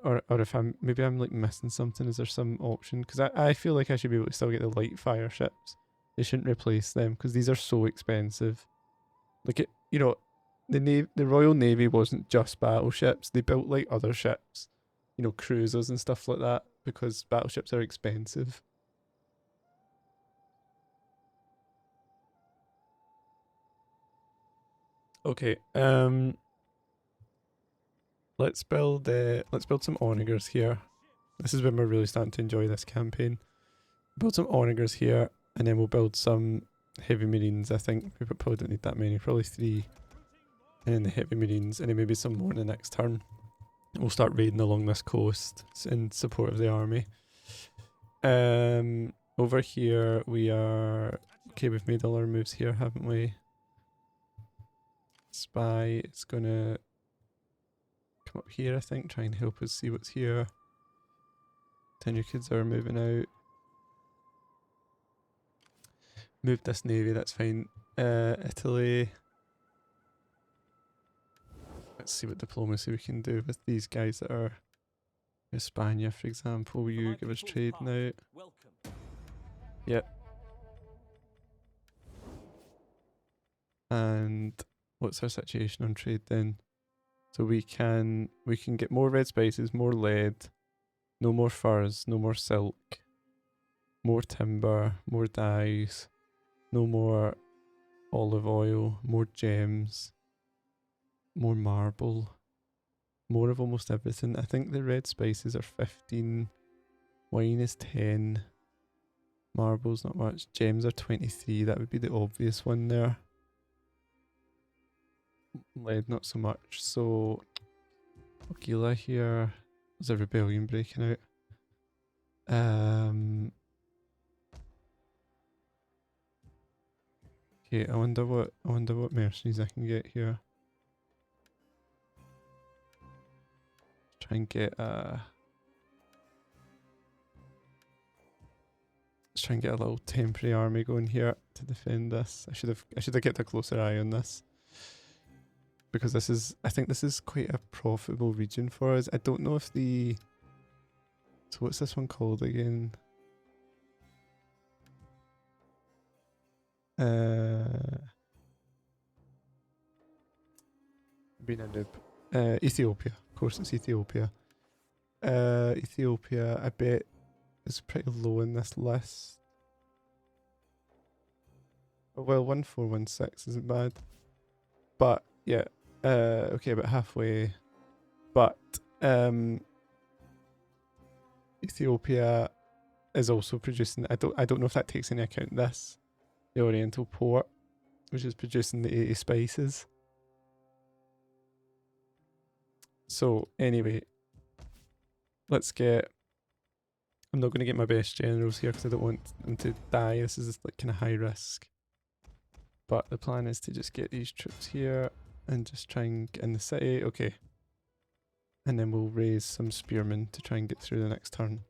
Or if maybe I'm like missing something. Is there some option? Because I feel like I should be able to still get the light fire ships. They shouldn't replace them because these are so expensive. Like the Royal Navy wasn't just battleships. They built like other ships, cruisers and stuff like that, because battleships are expensive. Okay, let's build some onagers here. This is when we're really starting to enjoy this campaign. Build some onagers here, and then we'll build some heavy marines. I think we probably don't need that many, probably 3. And then the heavy marines, and then maybe some more in the next turn. We'll start raiding along this coast in support of the army. Over here we are okay. We've made all our moves here, haven't we? Spy is gonna come up here, I think, try and help us see what's here. 10 your kids are moving out. Move this navy, that's fine. Italy. Let's see what diplomacy we can do with these guys that are Hispania, for example. Will you give us trade now? Welcome. Yep. And what's our situation on trade then? So we can get more red spices, more lead, no more furs, no more silk, more timber, more dyes, no more olive oil, more gems, more marble, more of almost everything. I think the red spices are 15, wine is 10, marble's not much, gems are 23, that would be the obvious one there. Lead not so much, so Gila here, there's a rebellion breaking out. Okay, I wonder what mercenaries I can get here. Try and get let's try and get a little temporary army going here to defend this. I should have kept a closer eye on this. Because I think this is quite a profitable region for us. I don't know if the... So what's this one called again? Being a noob. Ethiopia. Of course it's Ethiopia. Ethiopia, I bet, is pretty low in this list. Oh, well, 1416 isn't bad. But, yeah. Okay, about halfway. But, Ethiopia is also producing... I don't know if that takes into account this. The Oriental Port, which is producing the 80 spices. So, anyway, let's get... I'm not going to get my best generals here because I don't want them to die. This is like kind of high risk. But the plan is to just get these troops here and just try and get in the city. Okay. And then we'll raise some spearmen to try and get through the next turn.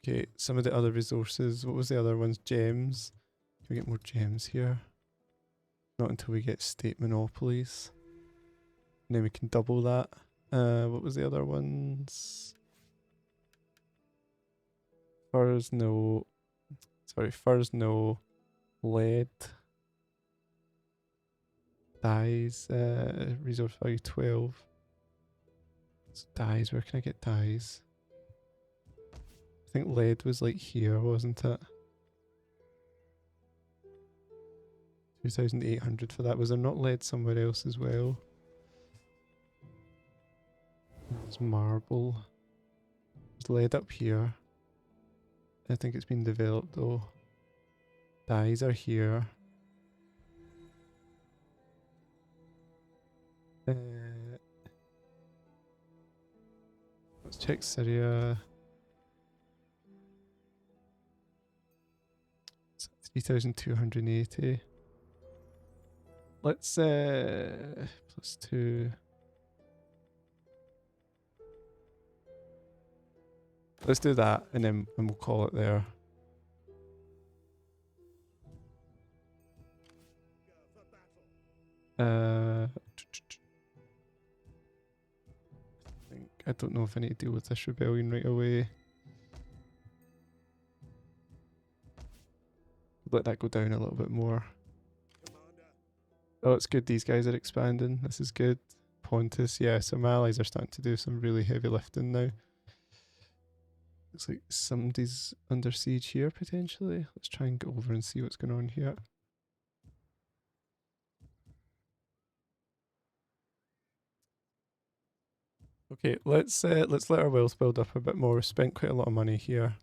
Okay, some of the other resources. What was the other ones? Gems. Can we get more gems here? Not until we get state monopolies. And then we can double that. What was the other ones? Furs, no. Sorry, furs, no. Lead. Dyes, resource value 12. So dyes, where can I get dyes? I think lead was like here, wasn't it? 2,800 for that. Was there not lead somewhere else as well? There's marble. There's lead up here. I think it's been developed though. Dyes are here. Let's check Syria. It's 3,280. Let's +2. Let's do that and then we'll call it there. I don't know if I need to deal with this rebellion right away. Let that go down a little bit more. Oh, it's good these guys are expanding. This is good. Pontus, yeah, some allies are starting to do some really heavy lifting now. Looks like somebody's under siege here potentially. Let's try and go over and see what's going on here. Okay, let's let our wealth build up a bit more. We've spent quite a lot of money here.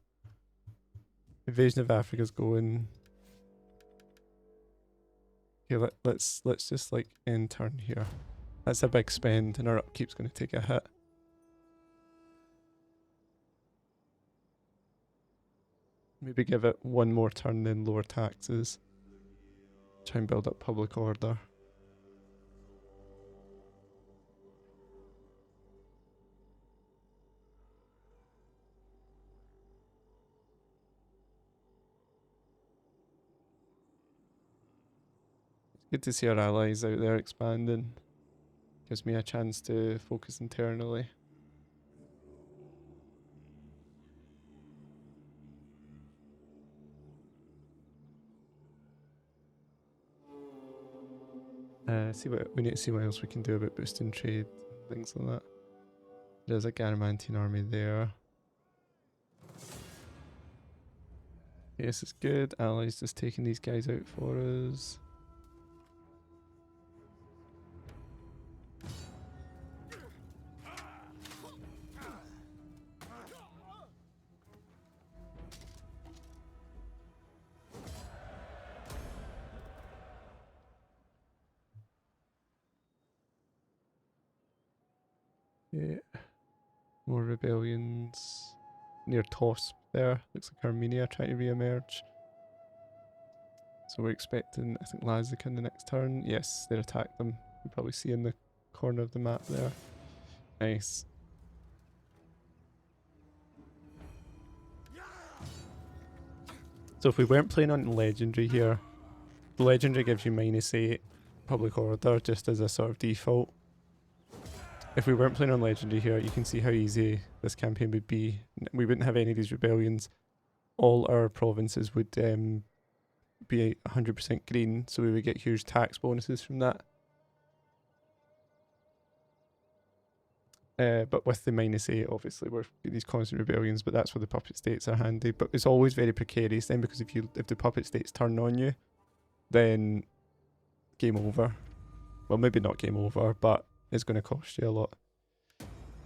Invasion of Africa's going. Okay, let's just like end turn here. That's a big spend and our upkeep's going to take a hit. Maybe give it one more turn, then lower taxes. Try and build up public order. It's good to see our allies out there expanding. Gives me a chance to focus internally. We need to see what else we can do about boosting trade, things like that. There's a Garamantian army there. Okay, this is good. Allies just taking these guys out for us. Yeah. More rebellions near Tos there. Looks like Armenia trying to re-emerge. So we're expecting, I think, Lazica in the next turn. Yes, they attacked them. You probably see in the corner of the map there. Nice. So if we weren't playing on Legendary here, Legendary gives you -8 public order just as a sort of default. If we weren't playing on Legendary here, you can see how easy this campaign would be. We wouldn't have any of these rebellions. All our provinces would be 100% green, so we would get huge tax bonuses from that. But with the -8, obviously, we're these constant rebellions, but that's where the puppet states are handy. But it's always very precarious then, because if the puppet states turn on you, then game over. Well, maybe not game over, but it's going to cost you a lot.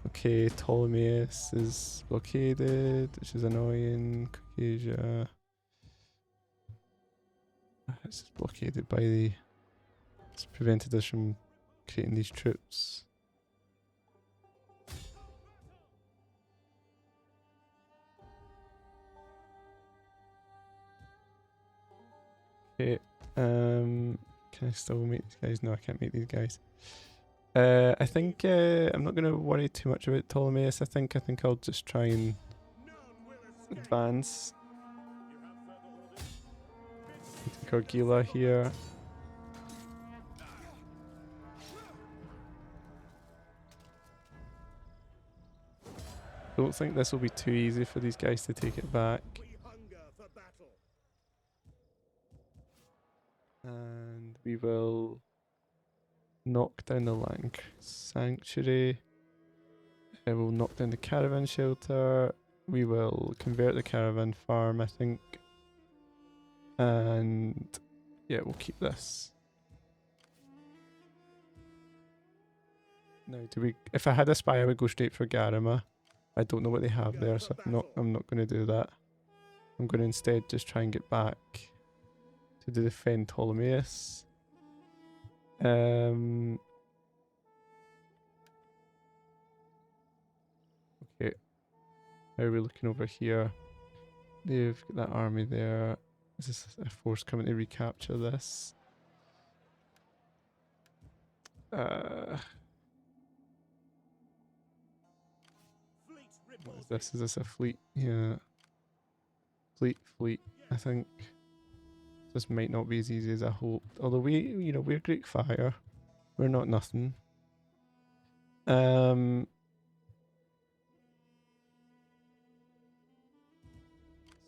Okay, Ptolemais is blockaded, which is annoying. Caucasia. It's just blockaded by the... It's prevented us from creating these troops. Okay, can I still meet these guys? No, I can't meet these guys. I think I'm not going to worry too much about Ptolemais. I think I'll just try and advance. Take Argila here. Don't think this will be too easy for these guys to take it back. And we will knock down the Lank Sanctuary. We'll knock down the caravan shelter. We will convert the caravan farm, I think. And yeah, we'll keep this. Now, if I had a spy, I would go straight for Garama. I don't know what they have there, so I'm not going to do that. I'm going to instead just try and get back to defend Ptolemais. Okay. How are we looking over here? They've got that army there. Is this a force coming to recapture this? What is this? Is this a fleet? Yeah. Fleet, I think. This might not be as easy as I hoped. Although we're Greek fire. We're not nothing.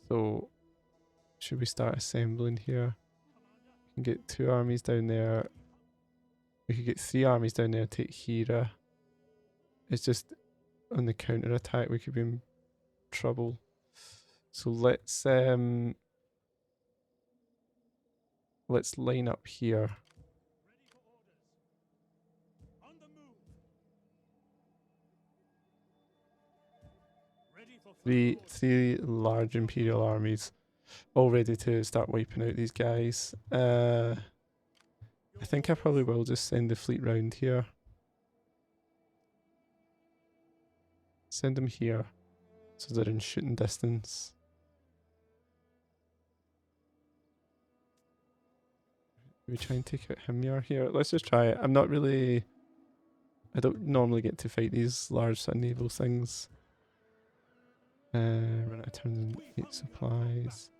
So should we start assembling here? We can get 2 armies down there. We could get 3 armies down there, take Hira. It's just on the counter attack we could be in trouble. So let's line up here. Three large imperial armies, all ready to start wiping out these guys. I think I probably will just send the fleet round here. Send them here, so they're in shooting distance. we try and take out Himyar here? Let's just try it. I'm not really... I don't normally get to fight these large sort of naval things. Run out of turns and 8 supplies.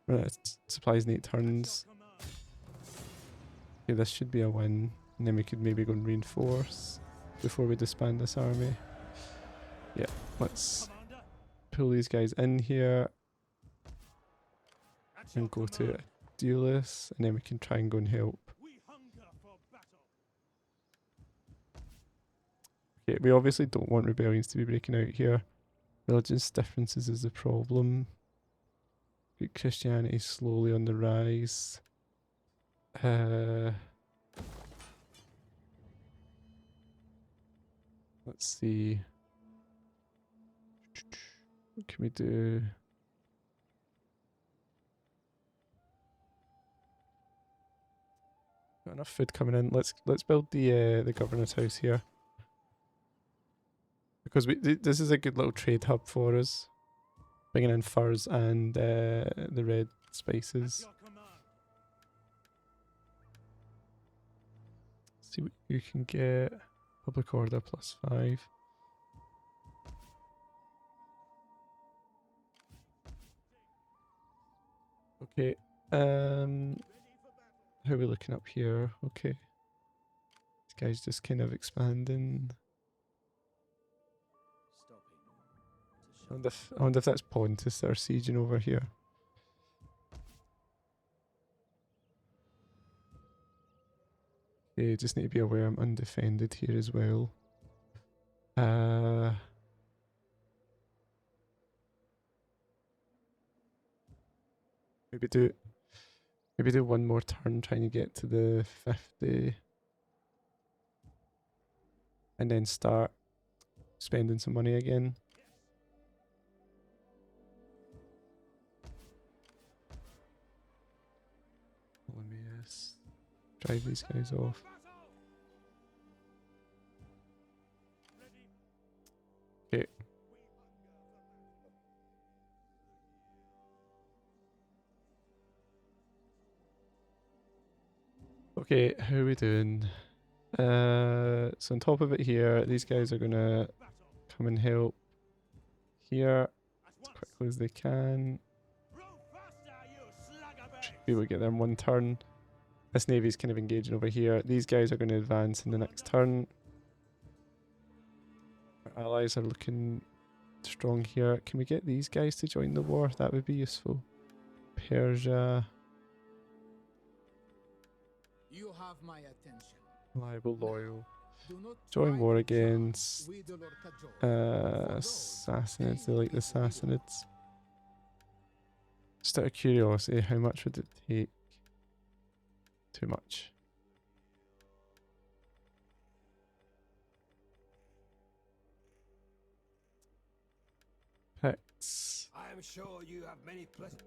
Run out of supplies in 8 turns. Okay, this should be a win. And then we could maybe go and reinforce before we disband this army. Yeah, let's pull these guys in here and go to Attila, and then we can try and go and help. Okay, we obviously don't want rebellions to be breaking out here. Religious differences is the problem. Greek Christianity is slowly on the rise. Let's see. What can we do? Got enough food coming in. Let's build the governor's house here, because this is a good little trade hub for us, bringing in furs and the red spices. See what you can get. Public order +5. Okay. How are we looking up here? Okay. This guy's just kind of expanding. I wonder if that's Pontus that are sieging over here. Okay, just need to be aware I'm undefended here as well. Maybe do one more turn trying to get to the 50. And then start spending some money again. Ptolemais. Drive these guys off. Okay. Okay, how are we doing? So on top of it here, these guys are gonna come and help here as quickly as they can. Should be able to get there in one turn. This navy's kind of engaging over here. These guys are going to advance in the next turn. Our allies are looking strong here. Can we get these guys to join the war? That would be useful. Persia. You have my attention. Reliable, loyal. Join war against Sassanids. They like the Sassanids. Just out of curiosity, how much would it take? Too much. Picks. I am sure you have many pleasant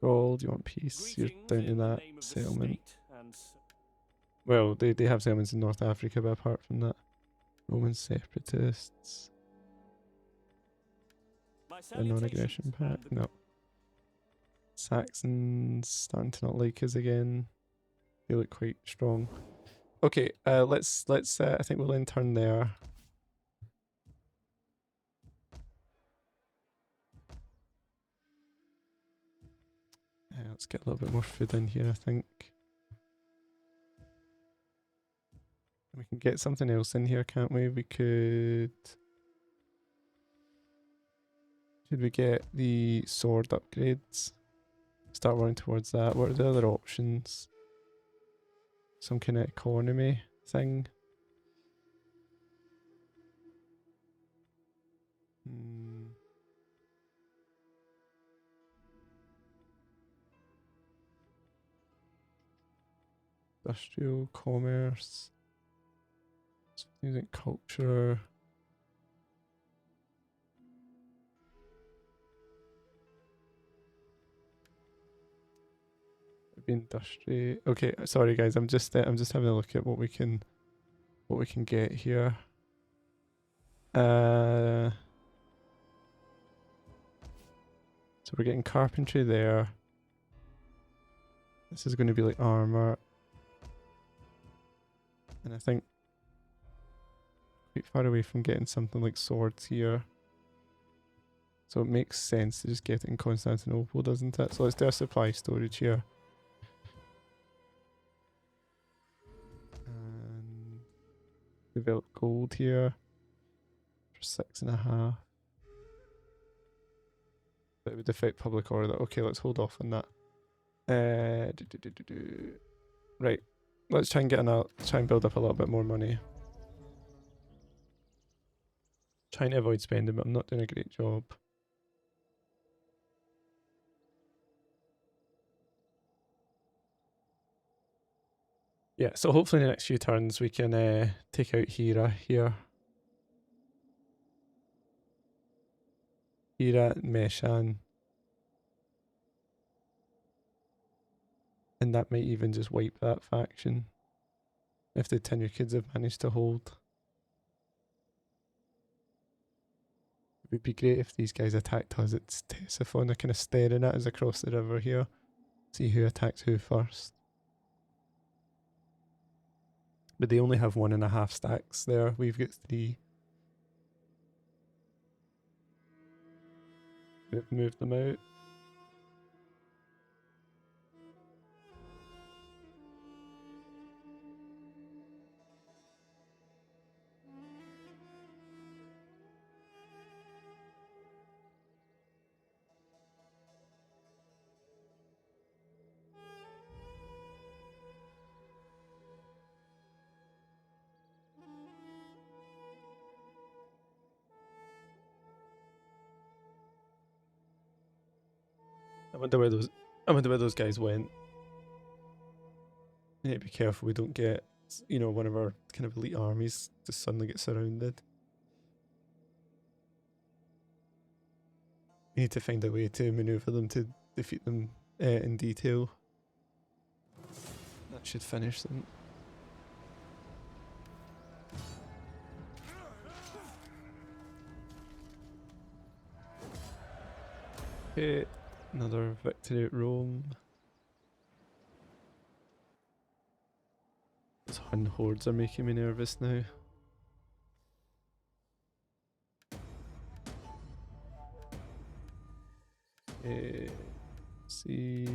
Gold, you want peace? You're down to that settlement. Well, they have settlements in North Africa, but apart from that, Roman separatists. A non-aggression pact? No. Saxons starting to not like us again. They look quite strong. Okay, let's I think we'll end turn there. Let's get a little bit more food in here, I think. We can get something else in here, can't we? We could... Should we get the sword upgrades? Start running towards that. What are the other options? Some kind of economy thing. Industrial, commerce, music, culture. Industry. Okay, sorry guys, I'm just having a look at what we can get here. So we're getting carpentry there. This is going to be like armor. And I think quite far away from getting something like swords here. So it makes sense to just get it in Constantinople, doesn't it? So let's do a supply storage here. And develop gold here for 6.5. That would affect public order. Okay, let's hold off on that. Right, let's try and try and build up a little bit more money. Trying to avoid spending, but I'm not doing a great job. Yeah, so hopefully in the next few turns we can take out Hira here. Hira, Meshan. And that might even just wipe that faction. If the tenure kids have managed to hold. It would be great if these guys attacked us. It's Ctesiphon, they're kind of staring at us across the river here. See who attacks who first. But they only have 1.5 stacks there. We've got 3. We've moved them out. I wonder where those guys went. We need to be careful we don't get, you know, one of our kind of elite armies just suddenly get surrounded. We need to find a way to maneuver them to defeat them in detail. That should finish them. Okay, another victory at Rome. Those Hun hordes are making me nervous now. See.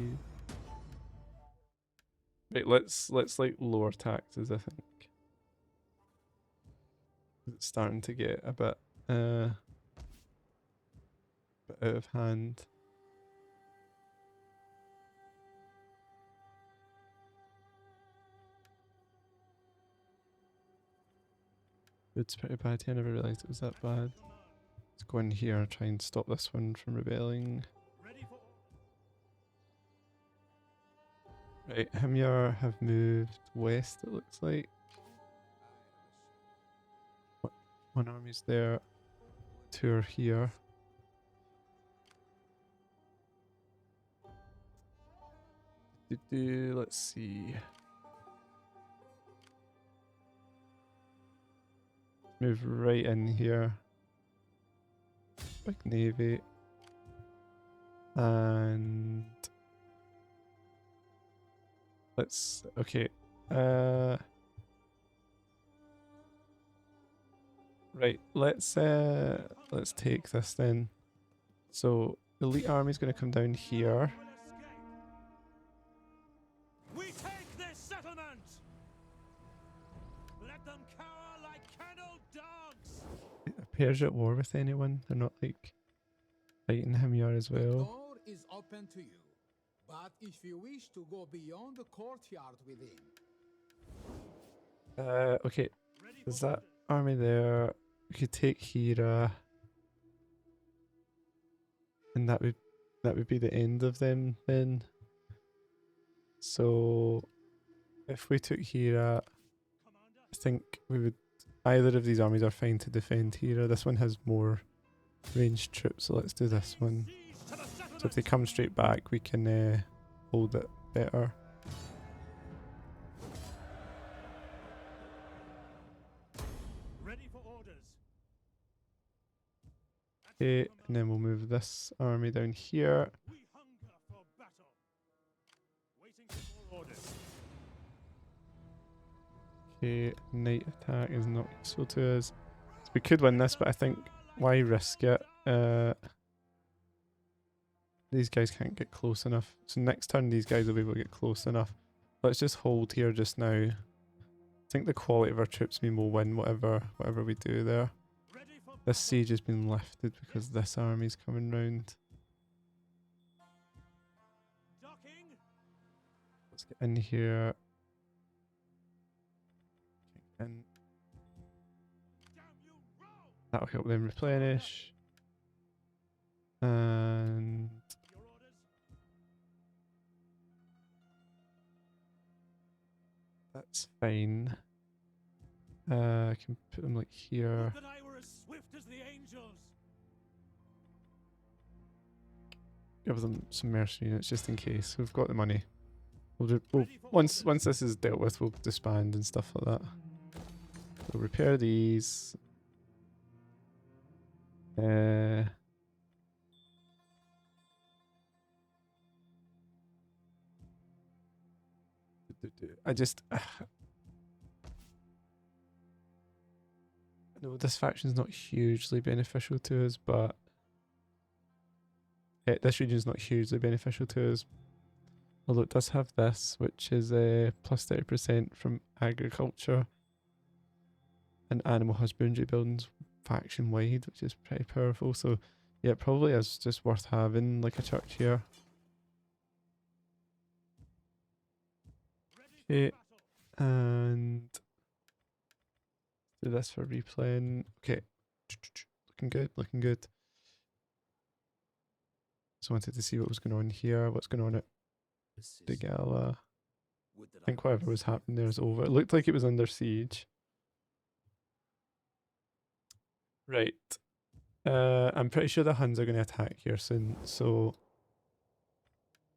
Right, let's like lower taxes, I think. It's starting to get a bit out of hand. It's pretty bad here, I never realised it was that bad. Let's go in here and try and stop this one from rebelling. Right, Himyar have moved west, it looks like. One army's there, 2 are here. Let's see. Move right in here. Big navy. And let's okay. Right, let's take this then. So elite army's gonna come down here. We take this settlement. Let them cower like kennelled dogs. Are Persia at war with anyone? They're not like fighting Himyar as The well. door is open to you, but if you wish to go beyond the courtyard within, Okay. There's that army there. We could take Hira. And that would be the end of them then. So if we took Hira, I think we would either of these armies are fine to defend Hira. This one has more ranged troops, so let's do this one. So if they come straight back, we can hold it better. Ready for orders. Okay, and then we'll move this army down here. We hunger for battle. Waiting for Okay, night attack is not useful to us. So we could win this, but I think why risk it? These guys can't get close enough. So next turn these guys will be able to get close enough. Let's just hold here just now. I think the quality of our troops mean we'll win whatever we do there. This siege has been lifted because this army's coming round. Let's get in here. And that'll help them replenish. And that's fine. I can put them like here. That I were as swift as the angels. Give them some mercenary units just in case. We've got the money. We'll once this is dealt with, we'll disband and stuff like that. We'll repair these. I just no, this faction's not hugely beneficial to us, but this region's not hugely beneficial to us. Although it does have this, which is plus 30% from agriculture and animal husbandry buildings faction wide, which is pretty powerful. So yeah, it probably is just worth having like a church here. Okay, and do this for replaying. Okay, looking good, looking good. Just wanted to see what was going on here. What's going on at the Gala? I think whatever was happening there is over. It looked like it was under siege. Right. I'm pretty sure the Huns are going to attack here soon, so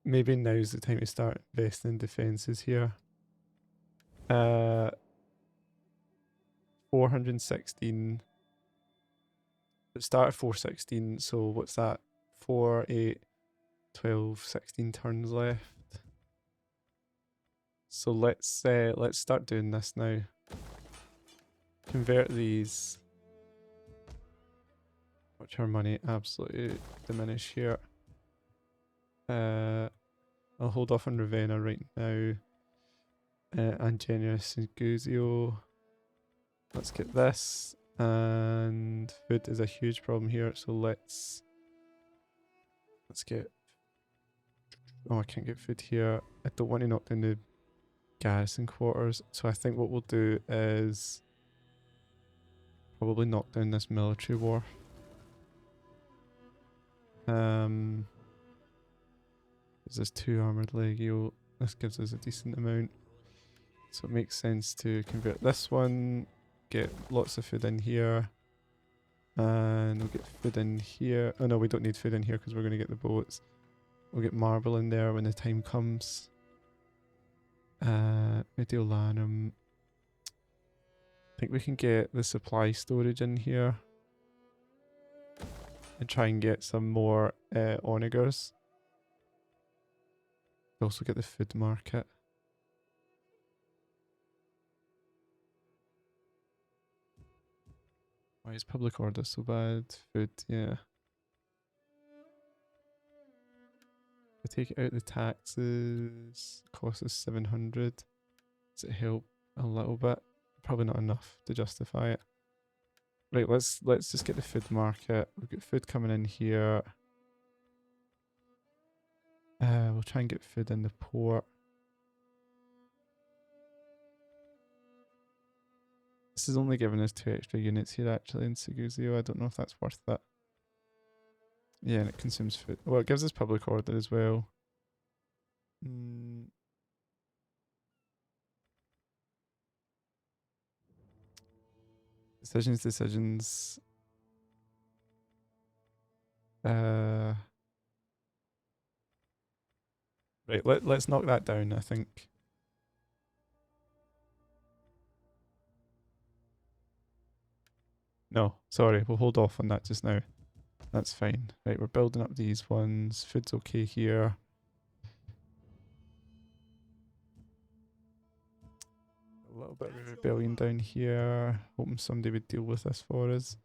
maybe now's the time to start investing in defences here. 416. It started 416, so what's that? 4, 8, 12, 16 turns left. So let's start doing this now. Convert these. Watch our money absolutely diminish here. I'll hold off on Ravenna right now. Angenis and Guzio. Let's get this. And food is a huge problem here, so let's get. Oh, I can't get food here. I don't want to knock down the garrison quarters, so I think what we'll do is probably knock down this military war. This is 2 armored legio. This gives us a decent amount, so it makes sense to convert this one. Get lots of food in here, and we'll get food in here. Oh no, we don't need food in here because we're going to get the boats. We'll get marble in there when the time comes. Mediolanum. I think we can get the supply storage in here and try and get some more onagers. Also get the food market. Why is public order so bad? Food, yeah. I take out the taxes. Cost us 700. Does it help a little bit? Probably not enough to justify it. Right, let's just get the food market. We've got food coming in here. We'll try and get food in the port. This is only giving us 2 extra units here actually in Seguzio. I don't know if that's worth it. Yeah, and it consumes food. Well, it gives us public order as well. Decisions. Right, let's knock that down, I think. No, sorry, we'll hold off on that just now. That's fine. Right, we're building up these ones. Food's okay here. little bit of a rebellion down here, hoping somebody would deal with this for us.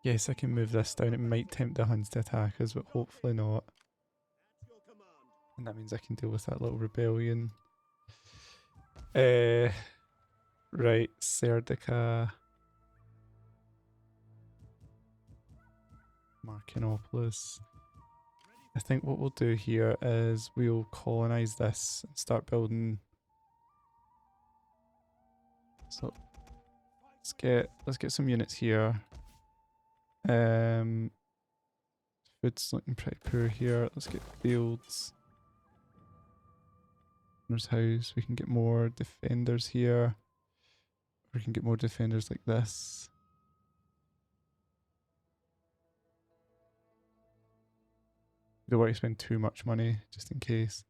Yes, I can move this down. It might tempt the Huns to attack us, but hopefully not. And that means I can deal with that little rebellion. Right, Serdica. Markinopolis. I think what we'll do here is we'll colonize this and start building. So let's get some units here. Food's looking pretty poor here. Let's get fields. There's house. We can get more defenders here. We can get more defenders like this. Don't want to spend too much money just in case.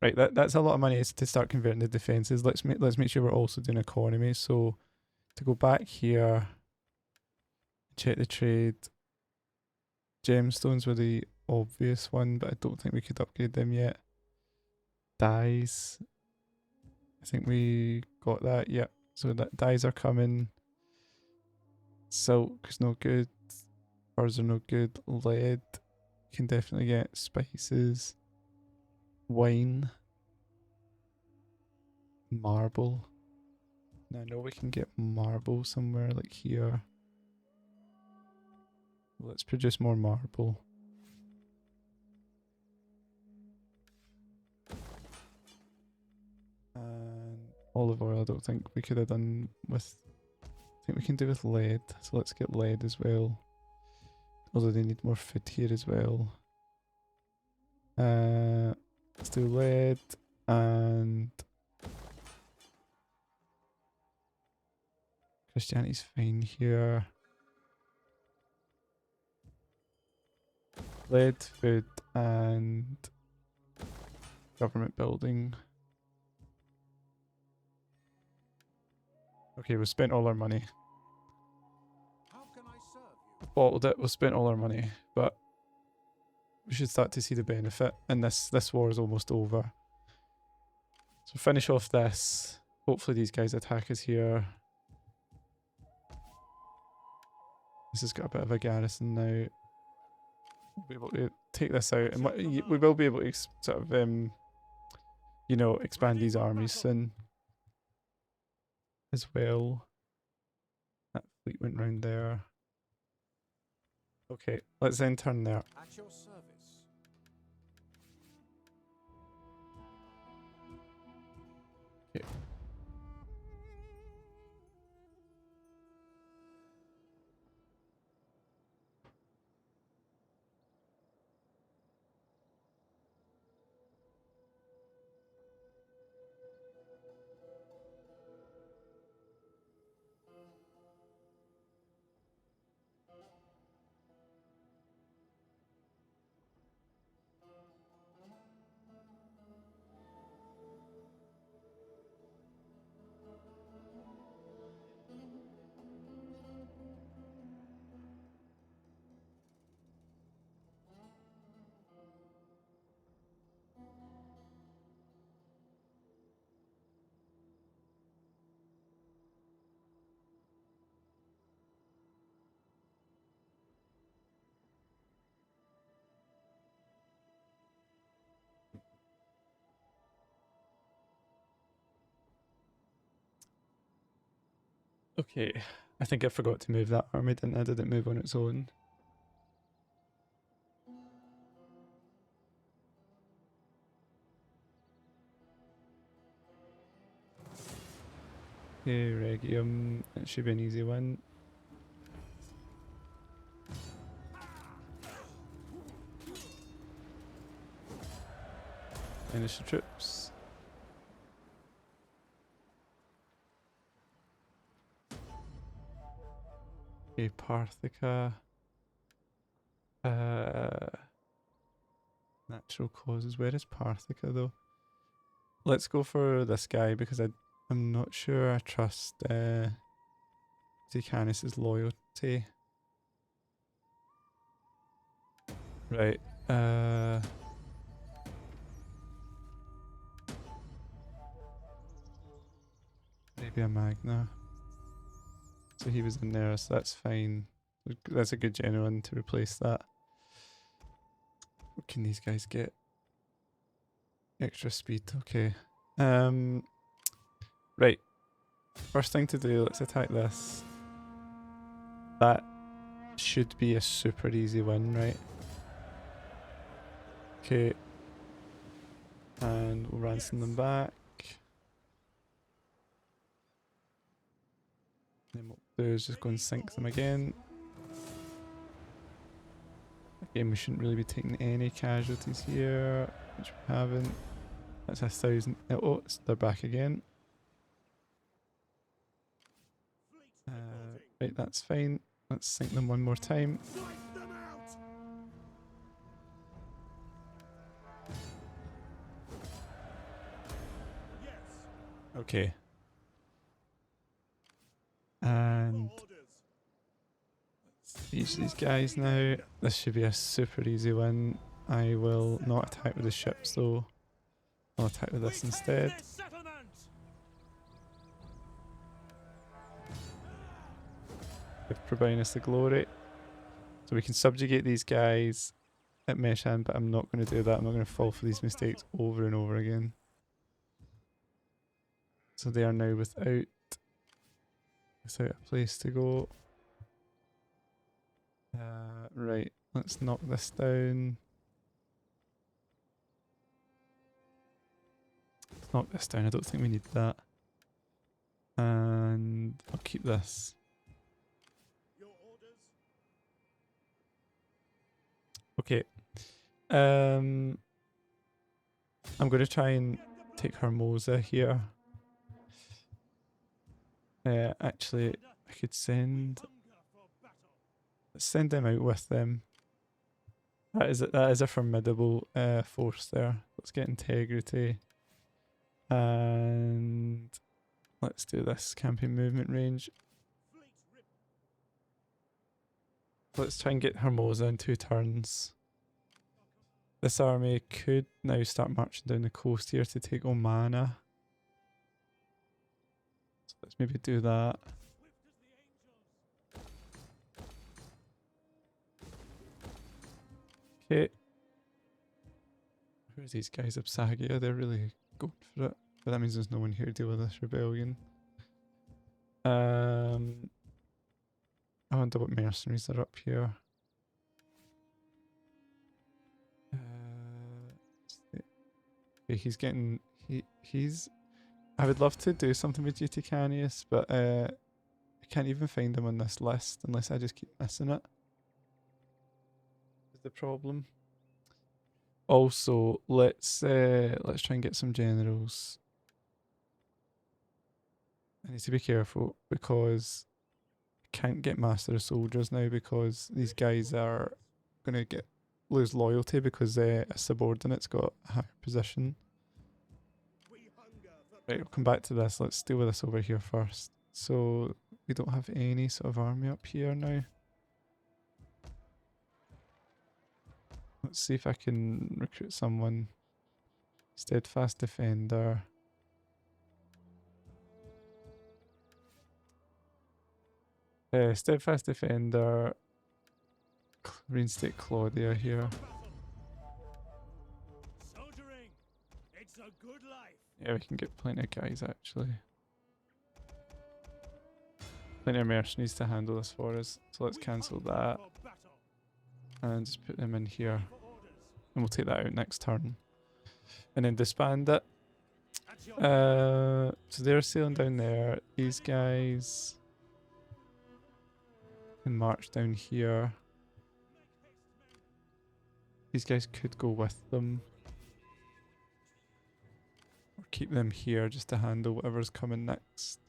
Right, that's a lot of money to start converting the defenses. Let's make sure we're also doing economy. So to go back here, check the trade. Gemstones were the obvious one, but I don't think we could upgrade them yet. Dyes. I think we got that, yep. So that dyes are coming. Silk is no good. Furs are no good. Lead. Can definitely get spices. Wine. Marble. Now I know we can get marble somewhere like here. Let's produce more marble. And olive oil I don't think we could have done with... I think we can do with lead, so let's get lead as well. Although they need more food here as well. Let's do lead and... Christianity's fine here. Lead, food, and government building. Okay, we spent all our money. How can I serve you? Bottled it, we spent all our money, but we should start to see the benefit, and this war is almost over. So finish off this. Hopefully these guys attack us here. This has got a bit of a garrison now. We'll be able to take this out, and we will be able to sort of, you know, expand these armies soon as well. That fleet went round there. Okay, let's then turn there. At your service. Okay. Okay, I think I forgot to move that army, didn't I? Did it move on its own? Okay, Regium, it should be an easy one. Finish the troops. Okay, Parthica. Natural causes. Where is Parthica though? Let's go for this guy because I'm not sure I trust Decanus' loyalty. Right. could be a Magna. So he was in there, so that's fine. That's a good general one to replace that. What can these guys get? Extra speed, okay. Right. First thing to do, let's attack this. That should be a super easy win, right? Okay. And we'll ransom them back. Then what we'll do is just go and sink them again. Again, we shouldn't really be taking any casualties here, which we haven't. That's 1,000. Oh, they're back again. Right, that's fine. Let's sink them one more time. Okay. And use these guys now. This should be a super easy win. I will not attack with the ships though. I'll attack with this instead. Give Ptolemais the glory. So we can subjugate these guys at Meshan, but I'm not going to do that. I'm not going to fall for these mistakes over and over again. So they are now without a place to go. Right, let's knock this down. Let's knock this down. I don't think we need that. And I'll keep this. Okay. I'm going to try and take Hermosa here. Actually, I could let's send them out with them. That is a formidable force there. Let's get integrity. And let's do this campaign movement range. Let's try and get Hermosa in 2 turns. This army could now start marching down the coast here to take Omana. So let's maybe do that. Okay. Where's these guys? Absagia, they're really going for it. But that means there's no one here to deal with this rebellion. I wonder what mercenaries are up here. Okay, he's getting... He's... I would love to do something with Uticanius, but I can't even find him on this list unless I just keep missing it. Is the problem. Also, let's try and get some generals. I need to be careful because I can't get master of soldiers now because these guys are gonna lose loyalty because a subordinate's got a higher position. Right, we'll come back to this. Let's deal with this over here first. So we don't have any sort of army up here now. Let's see if I can recruit someone. Steadfast defender. Steadfast defender. Reinstate Claudia here. It's a good life. Yeah, we can get plenty of guys actually. Plenty of mercenaries to handle this for us. So let's cancel that. And just put them in here. And we'll take that out next turn. And then disband it. So they're sailing down there. These guys can march down here. These guys could go with them. Or keep them here just to handle whatever's coming next.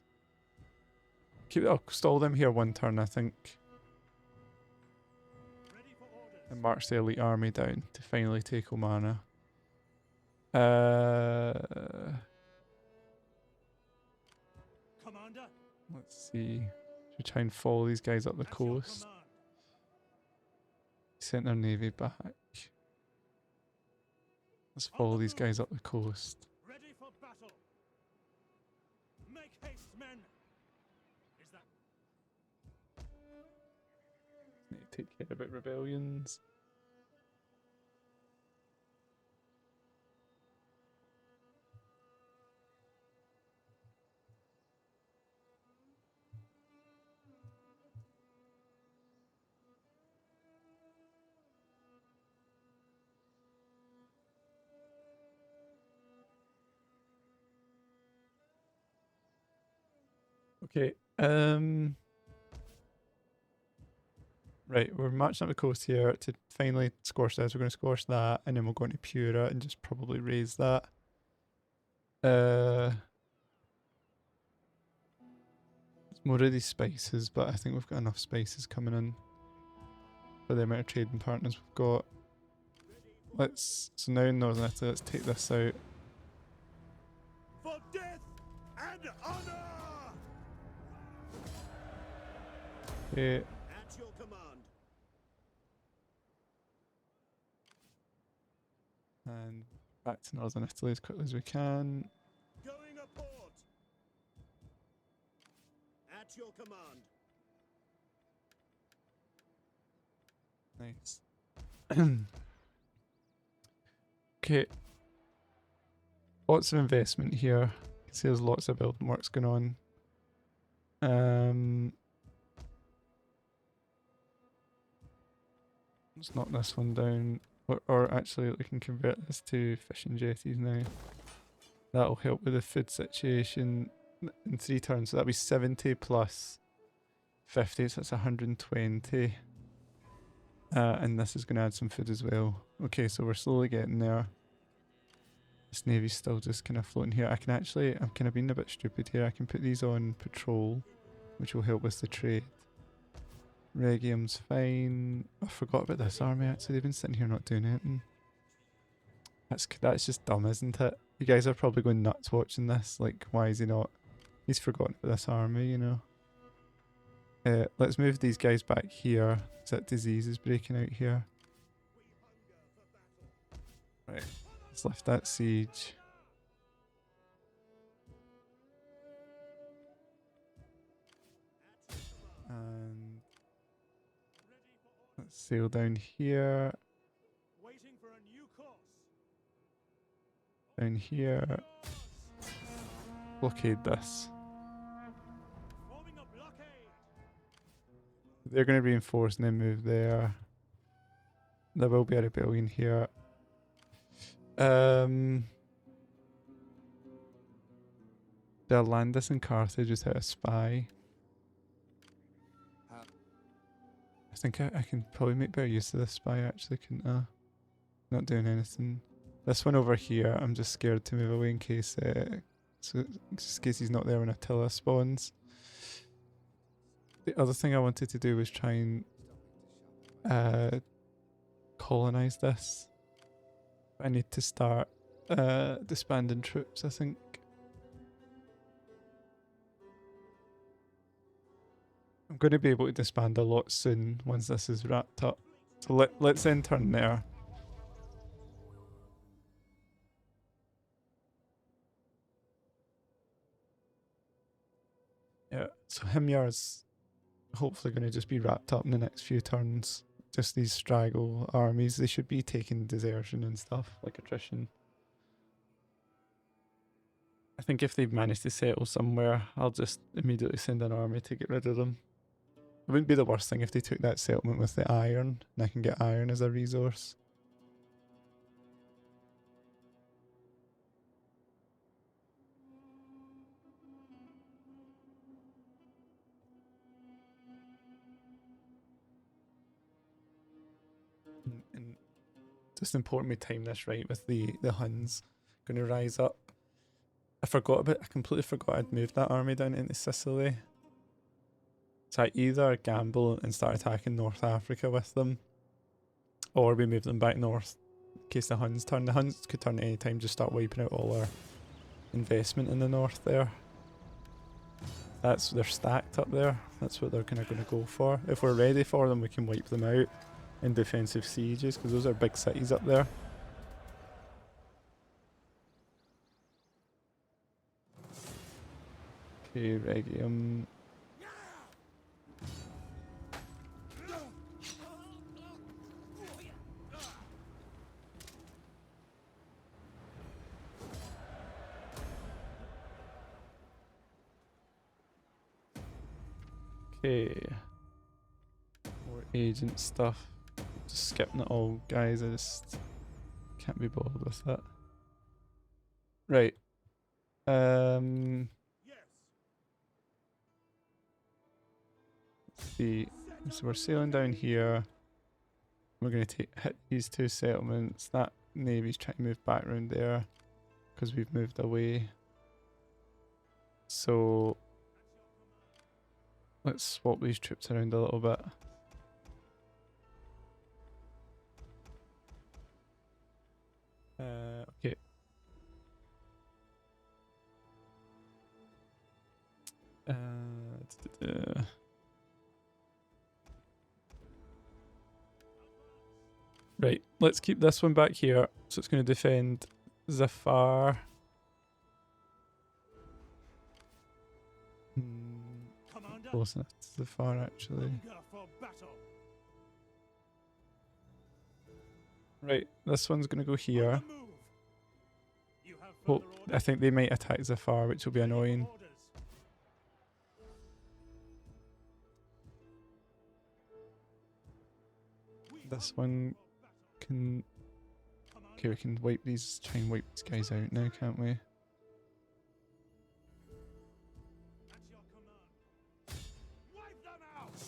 I'll stall them here 1 turn, I think. And march the elite army down to finally take Omana. Let's see. Should we try and follow these guys up the coast? Sent their navy back. Let's follow these guys up the coast. haste, men. Is that Need to take care about rebellions. Okay, right, we're marching up the coast here to finally squash this. We're going to squash that, and then we'll go into Pura and just probably raise that. There's more of these spices, but I think we've got enough spices coming in for the amount of trading partners we've got. So now in Northern Italy, let's take this out. for death and honor? Okay, At your command. and back to Northern Italy as quickly as we can. Going a port. At your command. Nice. Okay. Lots of investment here. You can see there's lots of building works going on. Let's knock this one down. Or actually we can convert this to fishing jetties now. That'll help with the food situation in 3 turns. So that'll be 70 plus 50, so that's 120. And this is going to add some food as well. Okay, so we're slowly getting there. This navy's still just kind of floating here. I'm kind of being a bit stupid here. I can put these on patrol, which will help with the trade. Regium's fine. I forgot about this army actually. They've been sitting here not doing anything. That's just dumb, isn't it? You guys are probably going nuts watching this. Like, why is he not? He's forgotten about this army, you know. Let's move these guys back here. That disease is breaking out here. Right, let's lift that siege. And let's sail down here. Waiting for a new course. Down here. Blockade this. Forming a blockade. They're going to reinforce and then move there. There will be a rebellion here. They'll land us in Carthage without a spy. I think I can probably make better use of this spy actually, couldn't I? Not doing anything. This one over here, I'm just scared to move away in case he's not there when Attila spawns. The other thing I wanted to do was try and colonize this. I need to start disbanding troops, I think. I'm going to be able to disband a lot soon once this is wrapped up. So let's end turn there. Yeah, so Himyar's hopefully going to just be wrapped up in the next few turns. Just these straggle armies, they should be taking desertion and stuff, like attrition. I think if they've managed to settle somewhere, I'll just immediately send an army to get rid of them. It wouldn't be the worst thing if they took that settlement with the iron, and I can get iron as a resource. And just important we time this right with the Huns going to rise up. I completely forgot I'd moved that army down into Sicily. So I either gamble and start attacking North Africa with them, or we move them back north in case the Huns turn. The Huns could turn at any time, just start wiping out all our investment in the north there. They're stacked up there. That's what they're kind of going to go for. If we're ready for them, we can wipe them out in defensive sieges, because those are big cities up there. Okay, Regium. Okay. More agent stuff. Just skipping it all, guys. I just can't be bothered with that. Right. Yes. Let's see. So we're sailing down here. We're going to hit these two settlements. That navy's trying to move back around there because we've moved away. So let's swap these troops around a little bit. Okay. Right, let's keep this one back here. So it's going to defend Zafar. Commander, Close enough to Zafar, actually. hunger for battle. Right, this one's going to go here. On the move. You have Well, further I orders? think they might attack Zafar, which will be Ready for annoying. orders. We This hunger one for battle. can... Okay, we can wipe these, try and wipe these guys out now, can't we? At your command. Wipe them out.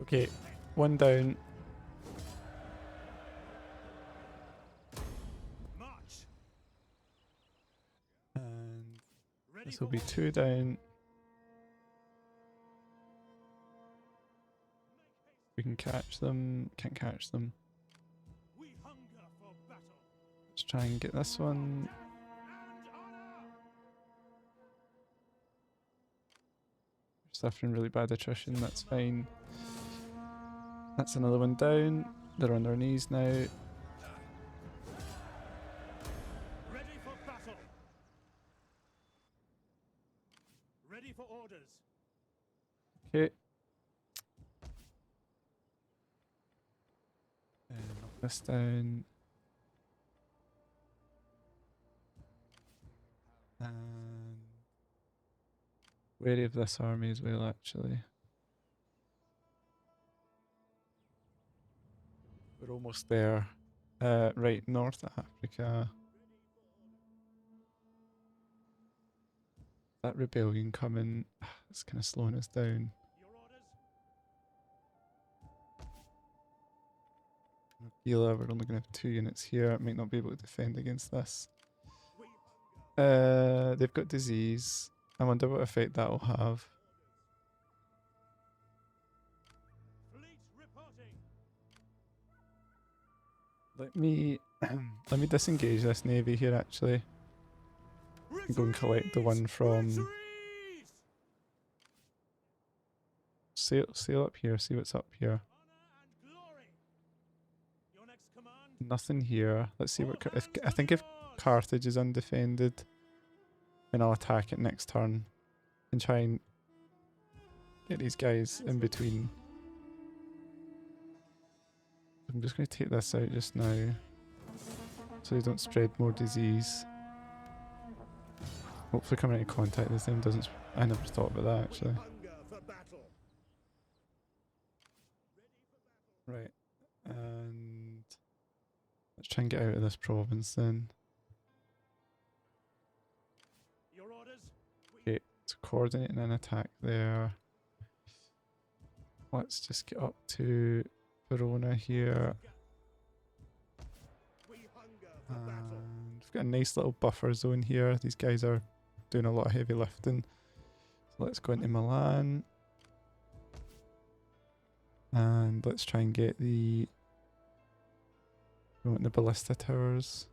Okay, one down. March. And Ready this for will be orders? 2 down. We can catch them, can't catch them. We hunger for battle. Let's try and get this one. Death and honor. Suffering really bad attrition, that's fine. That's another one down. They're on their knees now. Ready for battle. Ready for orders. Okay. And knock this down. And wary of this army as well, actually. We're almost there. Right, North Africa. That rebellion coming, it's kind of slowing us down. Your orders. Attila, we're only going to have 2 units here. Might not be able to defend against this. We hunger. They've got disease. I wonder what effect that will have. Fleet reporting. Let me let me disengage this navy here actually. And go and collect the one from Retreat! sail up here, see what's up here. Honor and glory. Your next command. Nothing here. Let's see what All if hands I think on if yours. Carthage is undefended, then I'll attack it next turn and try and get these guys in between. I'm just going to take this out just now so they don't spread more disease. Hopefully coming into contact with them doesn't... I never thought about that actually. Hunger for battle. Right, and let's try and get out of this province then. Your orders. Okay, so coordinating an attack there. Let's just get up to Verona here. We hunger for battle. And we've got a nice little buffer zone here. These guys are doing a lot of heavy lifting. So let's go into Milan. And let's try and get the... We want the ballista towers.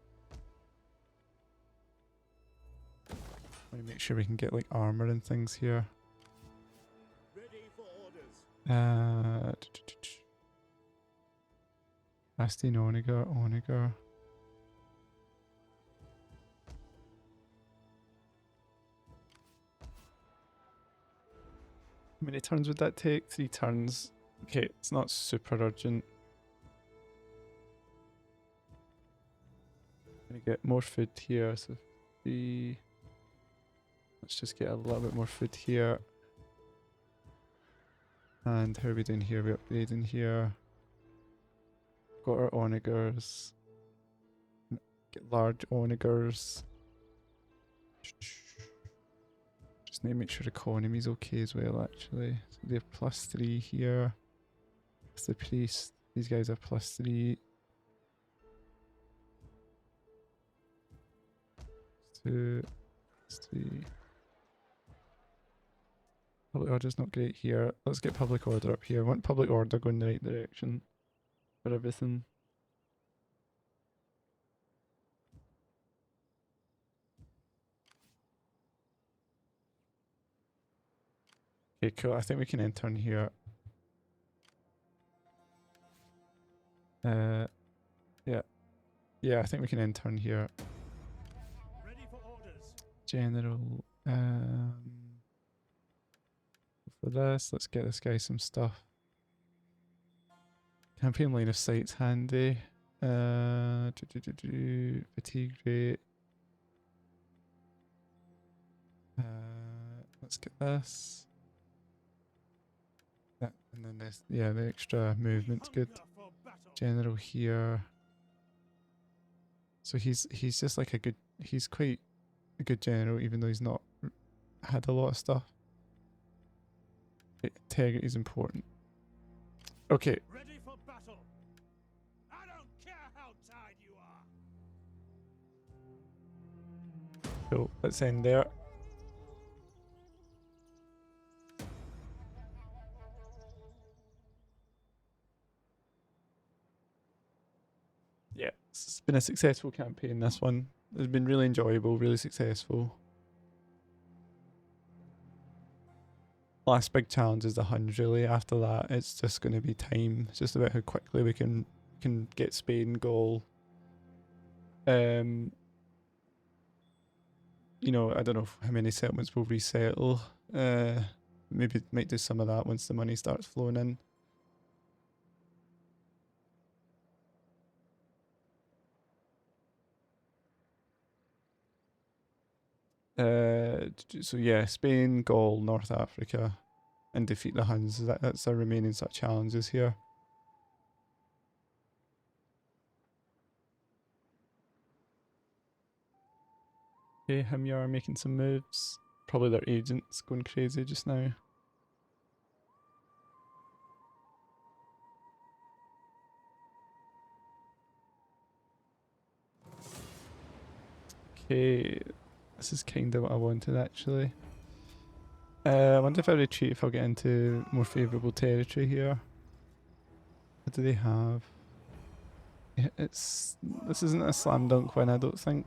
Want to make sure we can get like armor and things here. Ready for orders. Astin Onager. How many turns would that take? 3 turns. Okay, it's not super urgent. Gonna get more food here, so 3. Let's just get a little bit more food here. And how are we doing here? We're upgrading here. Got our onagers. Get large onagers. Just need to make sure economy's okay as well, actually. So they have +3 here. That's the priest. These guys are +3. 2, +3. Public order's not great here. Let's get public order up here. I want public order going the right direction for everything. Okay, cool. I think we can enter in here. Yeah. Yeah, I think we can enter in here. Ready for orders. General, for this, let's get this guy some stuff. Campaign line of sight's handy. Fatigue rate. Let's get this. That, and then this, yeah, the extra movement's good. Hunger for battle. General here. So he's just like he's quite a good general, even though he's not had a lot of stuff. Integrity is important. Okay. Ready for battle. I don't care how tired you are. Cool. Let's end there. Yeah, it's been a successful campaign, this one. It's been really enjoyable, really successful. Last big challenge is the Huns, really. After that, it's just going to be time. It's just about how quickly we can get Spain, Gaul. You know, I don't know how many settlements we'll resettle. Maybe might do some of that once the money starts flowing in. So yeah, Spain, Gaul, North Africa, and defeat the Huns. That's our remaining sort of challenges here. Okay, Himyar making some moves. Probably their agents going crazy just now. Okay, this is kind of what I wanted actually. I wonder if I retreat if I'll get into more favourable territory here. What do they have? Yeah, this isn't a slam dunk win, I don't think.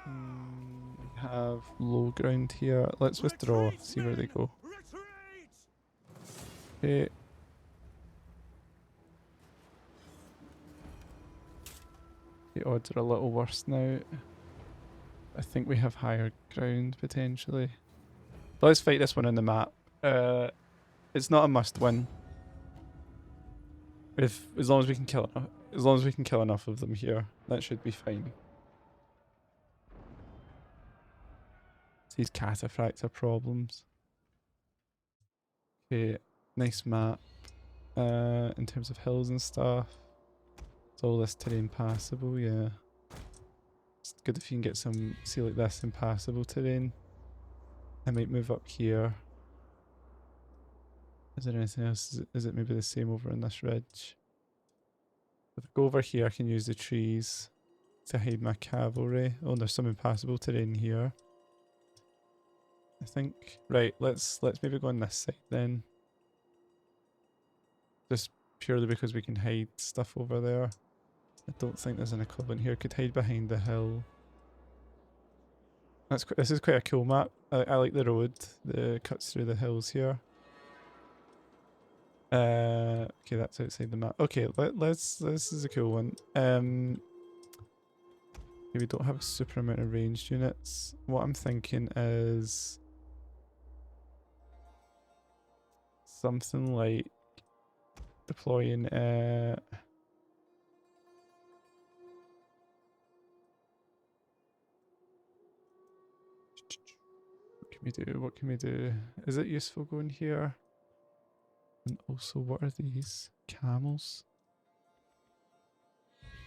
We have low ground here. Let's withdraw, see where they go. Retreat! Okay. The odds are a little worse now. I think we have higher ground potentially. But let's fight this one on the map. It's not a must win. As long as we can kill enough of them here, that should be fine. These cataphracts are problems. Okay, nice map. In terms of hills and stuff. Is all this terrain passable? Yeah. It's good if you can get some, see like this, impassable terrain. I might move up here. Is there anything else? Is it maybe the same over on this ridge? If I go over here, I can use the trees to hide my cavalry. Oh, there's some impassable terrain here, I think. Right, let's maybe go on this side then. Just purely because we can hide stuff over there. I don't think there's an equivalent here. Could hide behind the hill. This is quite a cool map. I like the road that cuts through the hills here. Okay, that's outside the map. Okay, this is a cool one. We don't have a super amount of ranged units. What I'm thinking is something like deploying what can we do? What can we do? Is it useful going here? And also, what are these? Camels?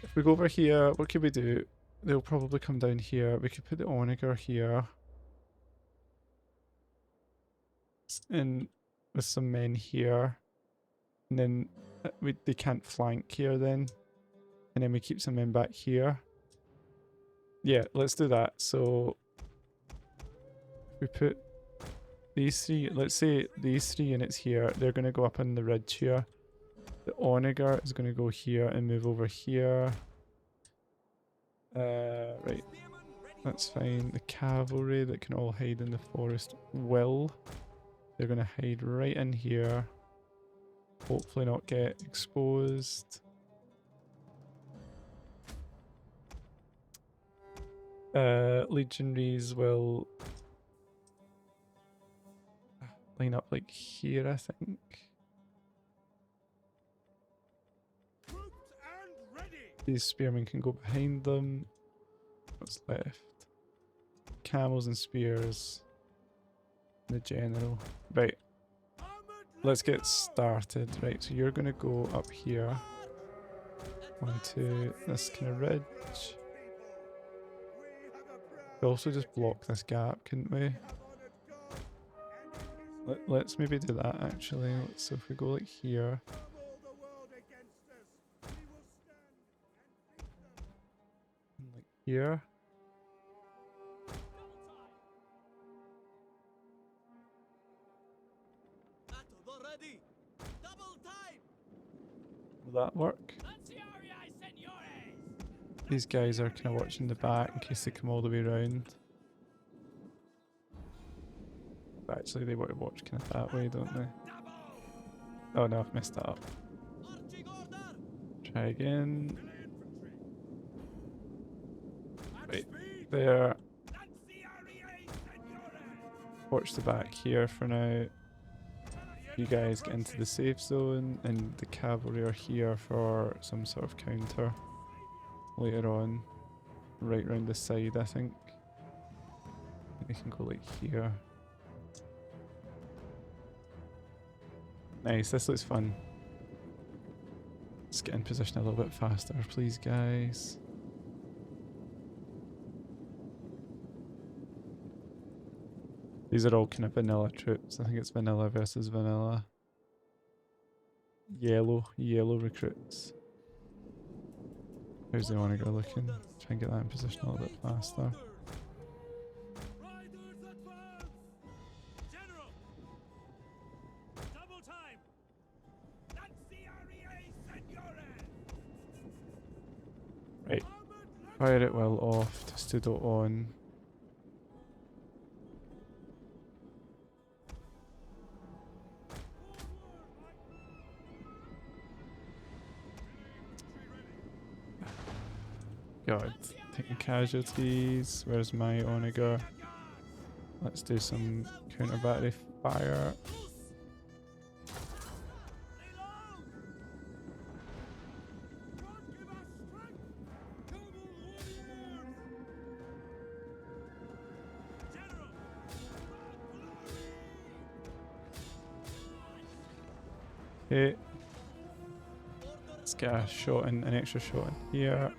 If we go over here, what can we do? They'll probably come down here. We could put the onager here. And with some men here. And then they can't flank here then. And then we keep some men back here. Yeah, let's do that. So we put these three, let's say these 3 units here, they're going to go up on the ridge here. The onager is going to go here and move over here. Right, that's fine. The cavalry that can all hide in the forest will. They're going to hide right in here. Hopefully not get exposed. Legionaries will line up like here, I think. These spearmen can go behind them. What's left? Camels and spears. The general. Right. Let's get started. Right, so you're going to go up here. Onto this kind of ridge. We also just block this gap, couldn't we? Let's maybe do that actually. So if we go like here. And like here. Will that work? These guys are kind of watching the back in case they come all the way around. But actually they want to watch kind of that way, don't they? Oh no, I've messed that up. Try again. Right, there. Watch the back here for now. You guys get into the safe zone, and the cavalry are here for some sort of counter later on. Right round the side, I think. They can go like here. Nice, this looks fun. Let's get in position a little bit faster, please, guys. These are all kind of vanilla troops. I think it's vanilla versus vanilla. Yellow recruits. How's the onager looking? Try and get that in position a little bit faster. Right. Fire it well off, just to on. God, taking casualties. Where's my onager? Let's do some counter battery fire. Okay. Let's get a shot in, an extra shot in here.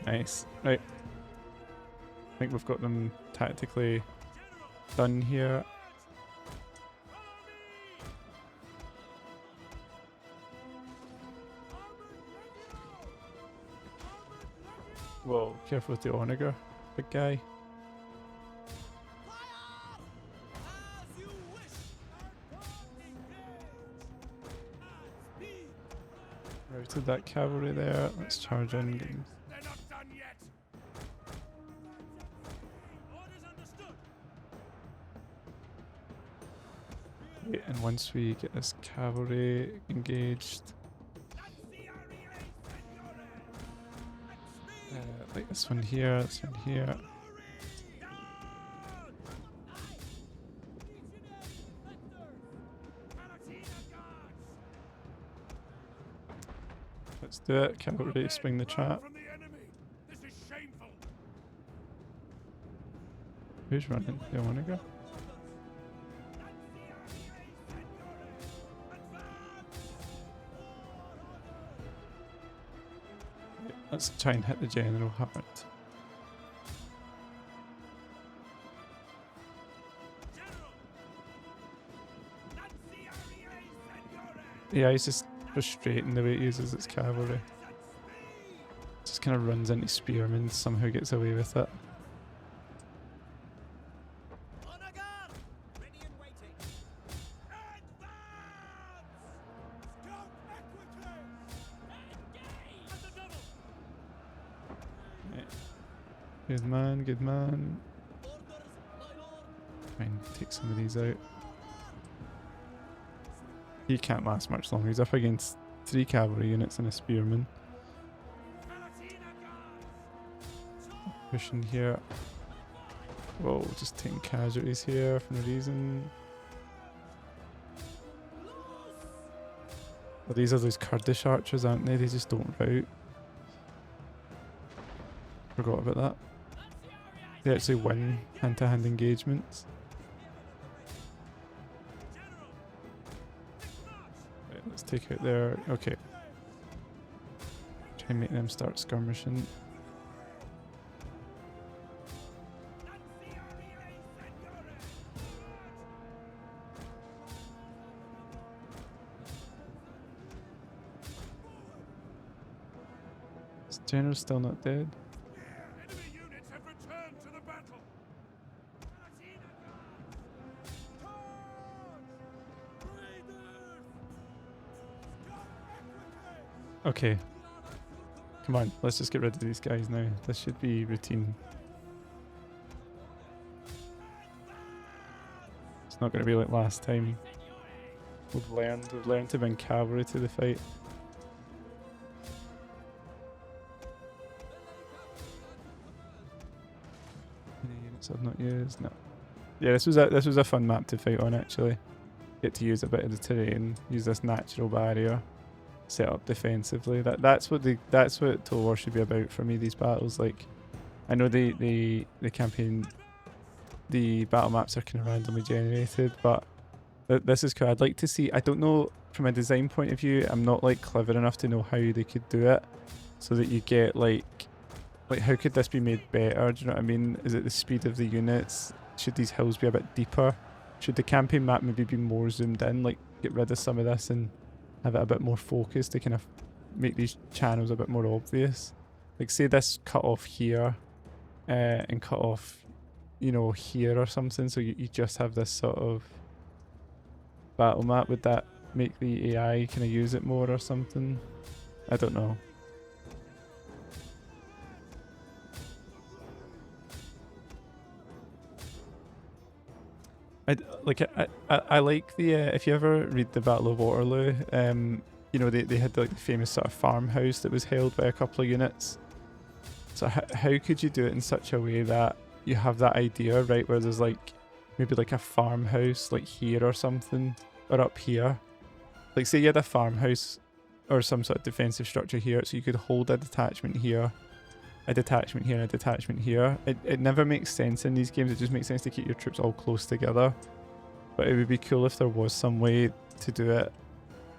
Nice. Right. I think we've got them tactically done here. Whoa, careful with the onager, big guy. Routed that cavalry there. Let's charge in. And once we get this cavalry engaged, Like this one here, this one here. Let's do it. Cavalry, spring the trap. From the enemy. This is shameful. Who's running? Do you want to go? Let's try and hit the general hard. Yeah, he's just frustrating the way it uses its cavalry. Just kind of runs into spearmen, somehow gets away with it. Good man, good man. Try and take some of these out. He can't last much longer. He's up against 3 cavalry units and a spearman. Pushing here. Whoa, just taking casualties here for no reason. Well, these are those Kurdish archers, aren't they? They just don't rout. Forgot about that. They actually win hand-to-hand engagements. Right, let's take out their... Okay. Try and make them start skirmishing. This general's still not dead. Enemy units have returned to the battle. Okay. Come on, let's just get rid of these guys now. This should be routine. It's not going to be like last time. We've learned to bring cavalry to the fight. Any units I've not used? No. Yeah, this was a fun map to fight on actually. Get to use a bit of the terrain, use this natural barrier, set up defensively. That's what Total War should be about for me. These battles, like, I know the campaign, the battle maps are kind of randomly generated, but this is cool. I'd like to see. I don't know from a design point of view. I'm not like clever enough to know how they could do it, so that you get like how could this be made better? Do you know what I mean? Is it the speed of the units? Should these hills be a bit deeper? Should the campaign map maybe be more zoomed in? Like get rid of some of this and have it a bit more focused to kind of make these channels a bit more obvious. Like say this cut off here and cut off, you know, here or something, so you just have this sort of battle map. Would that make the AI kind of use it more or something? I don't know. I like the if you ever read the Battle of Waterloo, you know they had like the famous sort of farmhouse that was held by a couple of units. So how could you do it in such a way that you have that idea, right, where there's like maybe like a farmhouse like here or something, or up here. Like say you had a farmhouse or some sort of defensive structure here, so you could hold a detachment here, a detachment here, and a detachment here. It never makes sense in these games. It just makes sense to keep your troops all close together. But it would be cool if there was some way to do it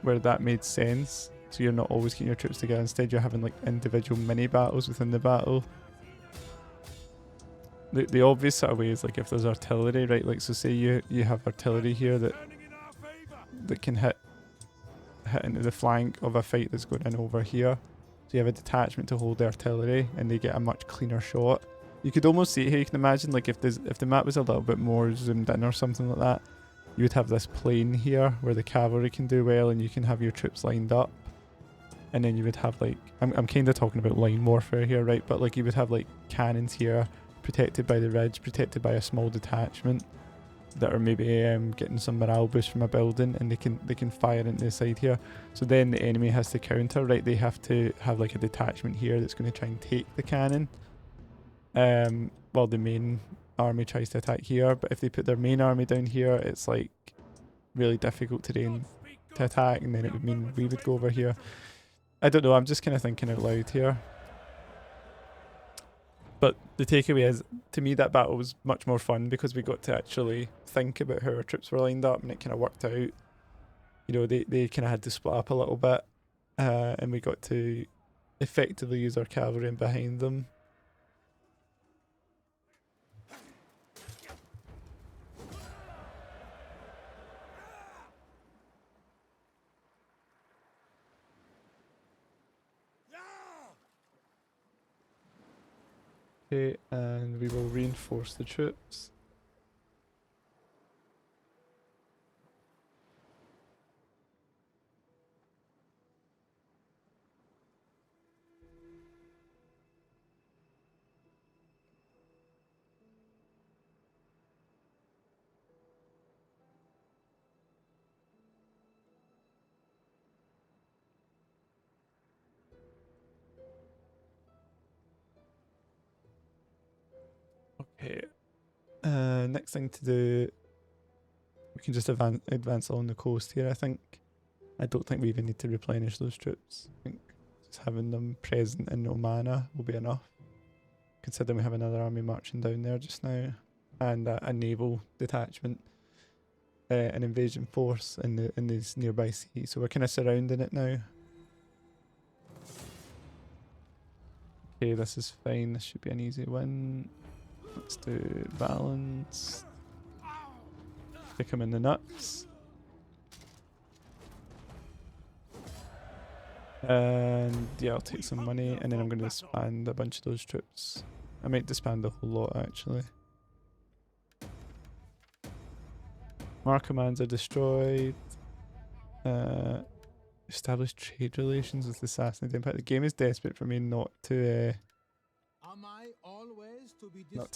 where that made sense. So you're not always keeping your troops together. Instead, you're having like individual mini battles within the battle. The obvious sort of way is like if there's artillery, right? Like so, say you have artillery here that can hit into the flank of a fight that's going in over here. So you have a detachment to hold the artillery, and they get a much cleaner shot. You could almost see it here. You can imagine like if the map was a little bit more zoomed in or something like that, you would have this plane here where the cavalry can do well, and you can have your troops lined up. And then you would have like I'm kind of talking about line warfare here, right? But like you would have like cannons here, protected by the ridge, protected by a small detachment, that are maybe getting some morale boost from a building, and they can fire into the side here. So then the enemy has to counter, right? They have to have like a detachment here that's going to try and take the cannon, while the main army tries to attack here. But if they put their main army down here, it's like really difficult to attack, and then it would mean we would go over here. I don't know, I'm just kind of thinking out loud here. But the takeaway is, to me, that battle was much more fun because we got to actually think about how our troops were lined up, and it kind of worked out. You know, they kind of had to split up a little bit, and we got to effectively use our cavalry in behind them. Okay, and we will reinforce the troops. Okay, next thing to do, we can just advance along the coast here, I think. I don't think we even need to replenish those troops. I think just having them present in Omana will be enough, considering we have another army marching down there just now, and a naval detachment, an invasion force in these nearby seas. So we're kind of surrounding it now. Okay, this is fine. This should be an easy win. Let's do balance. Kick him in the nuts. And yeah, I'll take some money, and then I'm going to disband a bunch of those troops. I might disband a whole lot, actually. More commands are destroyed. Establish trade relations with the Sassanid Empire. The game is desperate for me not to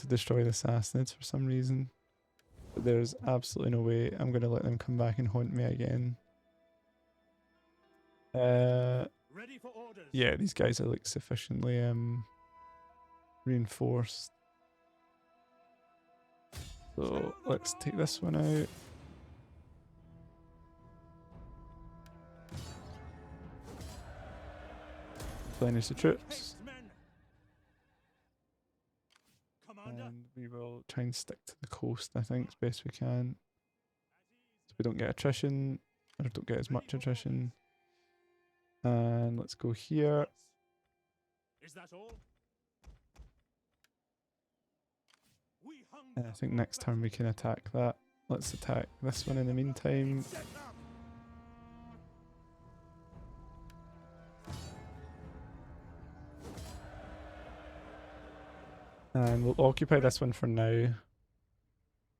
destroy the Sassanids for some reason. But there's absolutely no way I'm going to let them come back and haunt me again. Ready for orders. Yeah, these guys are like sufficiently reinforced. So let's take this one out. Replenish the troops. And we will try and stick to the coast, I think, as best we can. So we don't get attrition, or don't get as much attrition. And let's go here. Is that all? And I think next turn we can attack that. Let's attack this one in the meantime. And we'll occupy this one for now,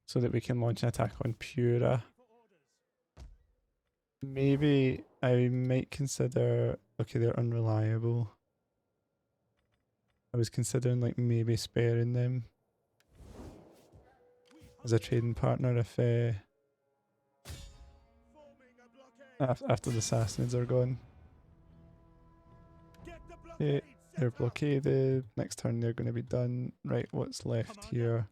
so that we can launch an attack on Pura. Maybe I might consider... Okay, they're unreliable. I was considering like maybe sparing them as a trading partner if after the Sassanids are gone. Okay, they're blockaded. Next turn they're going to be done. Right, what's left here?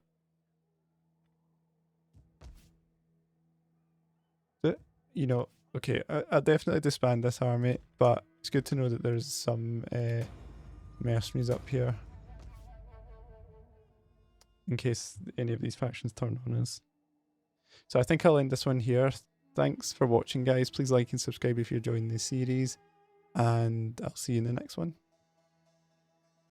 You know, okay, I'll definitely disband this army, but it's good to know that there's some mercenaries up here in case any of these factions turn on us. So I think I'll end this one here. Thanks for watching, guys. Please like and subscribe if you're enjoying this series, and I'll see you in the next one.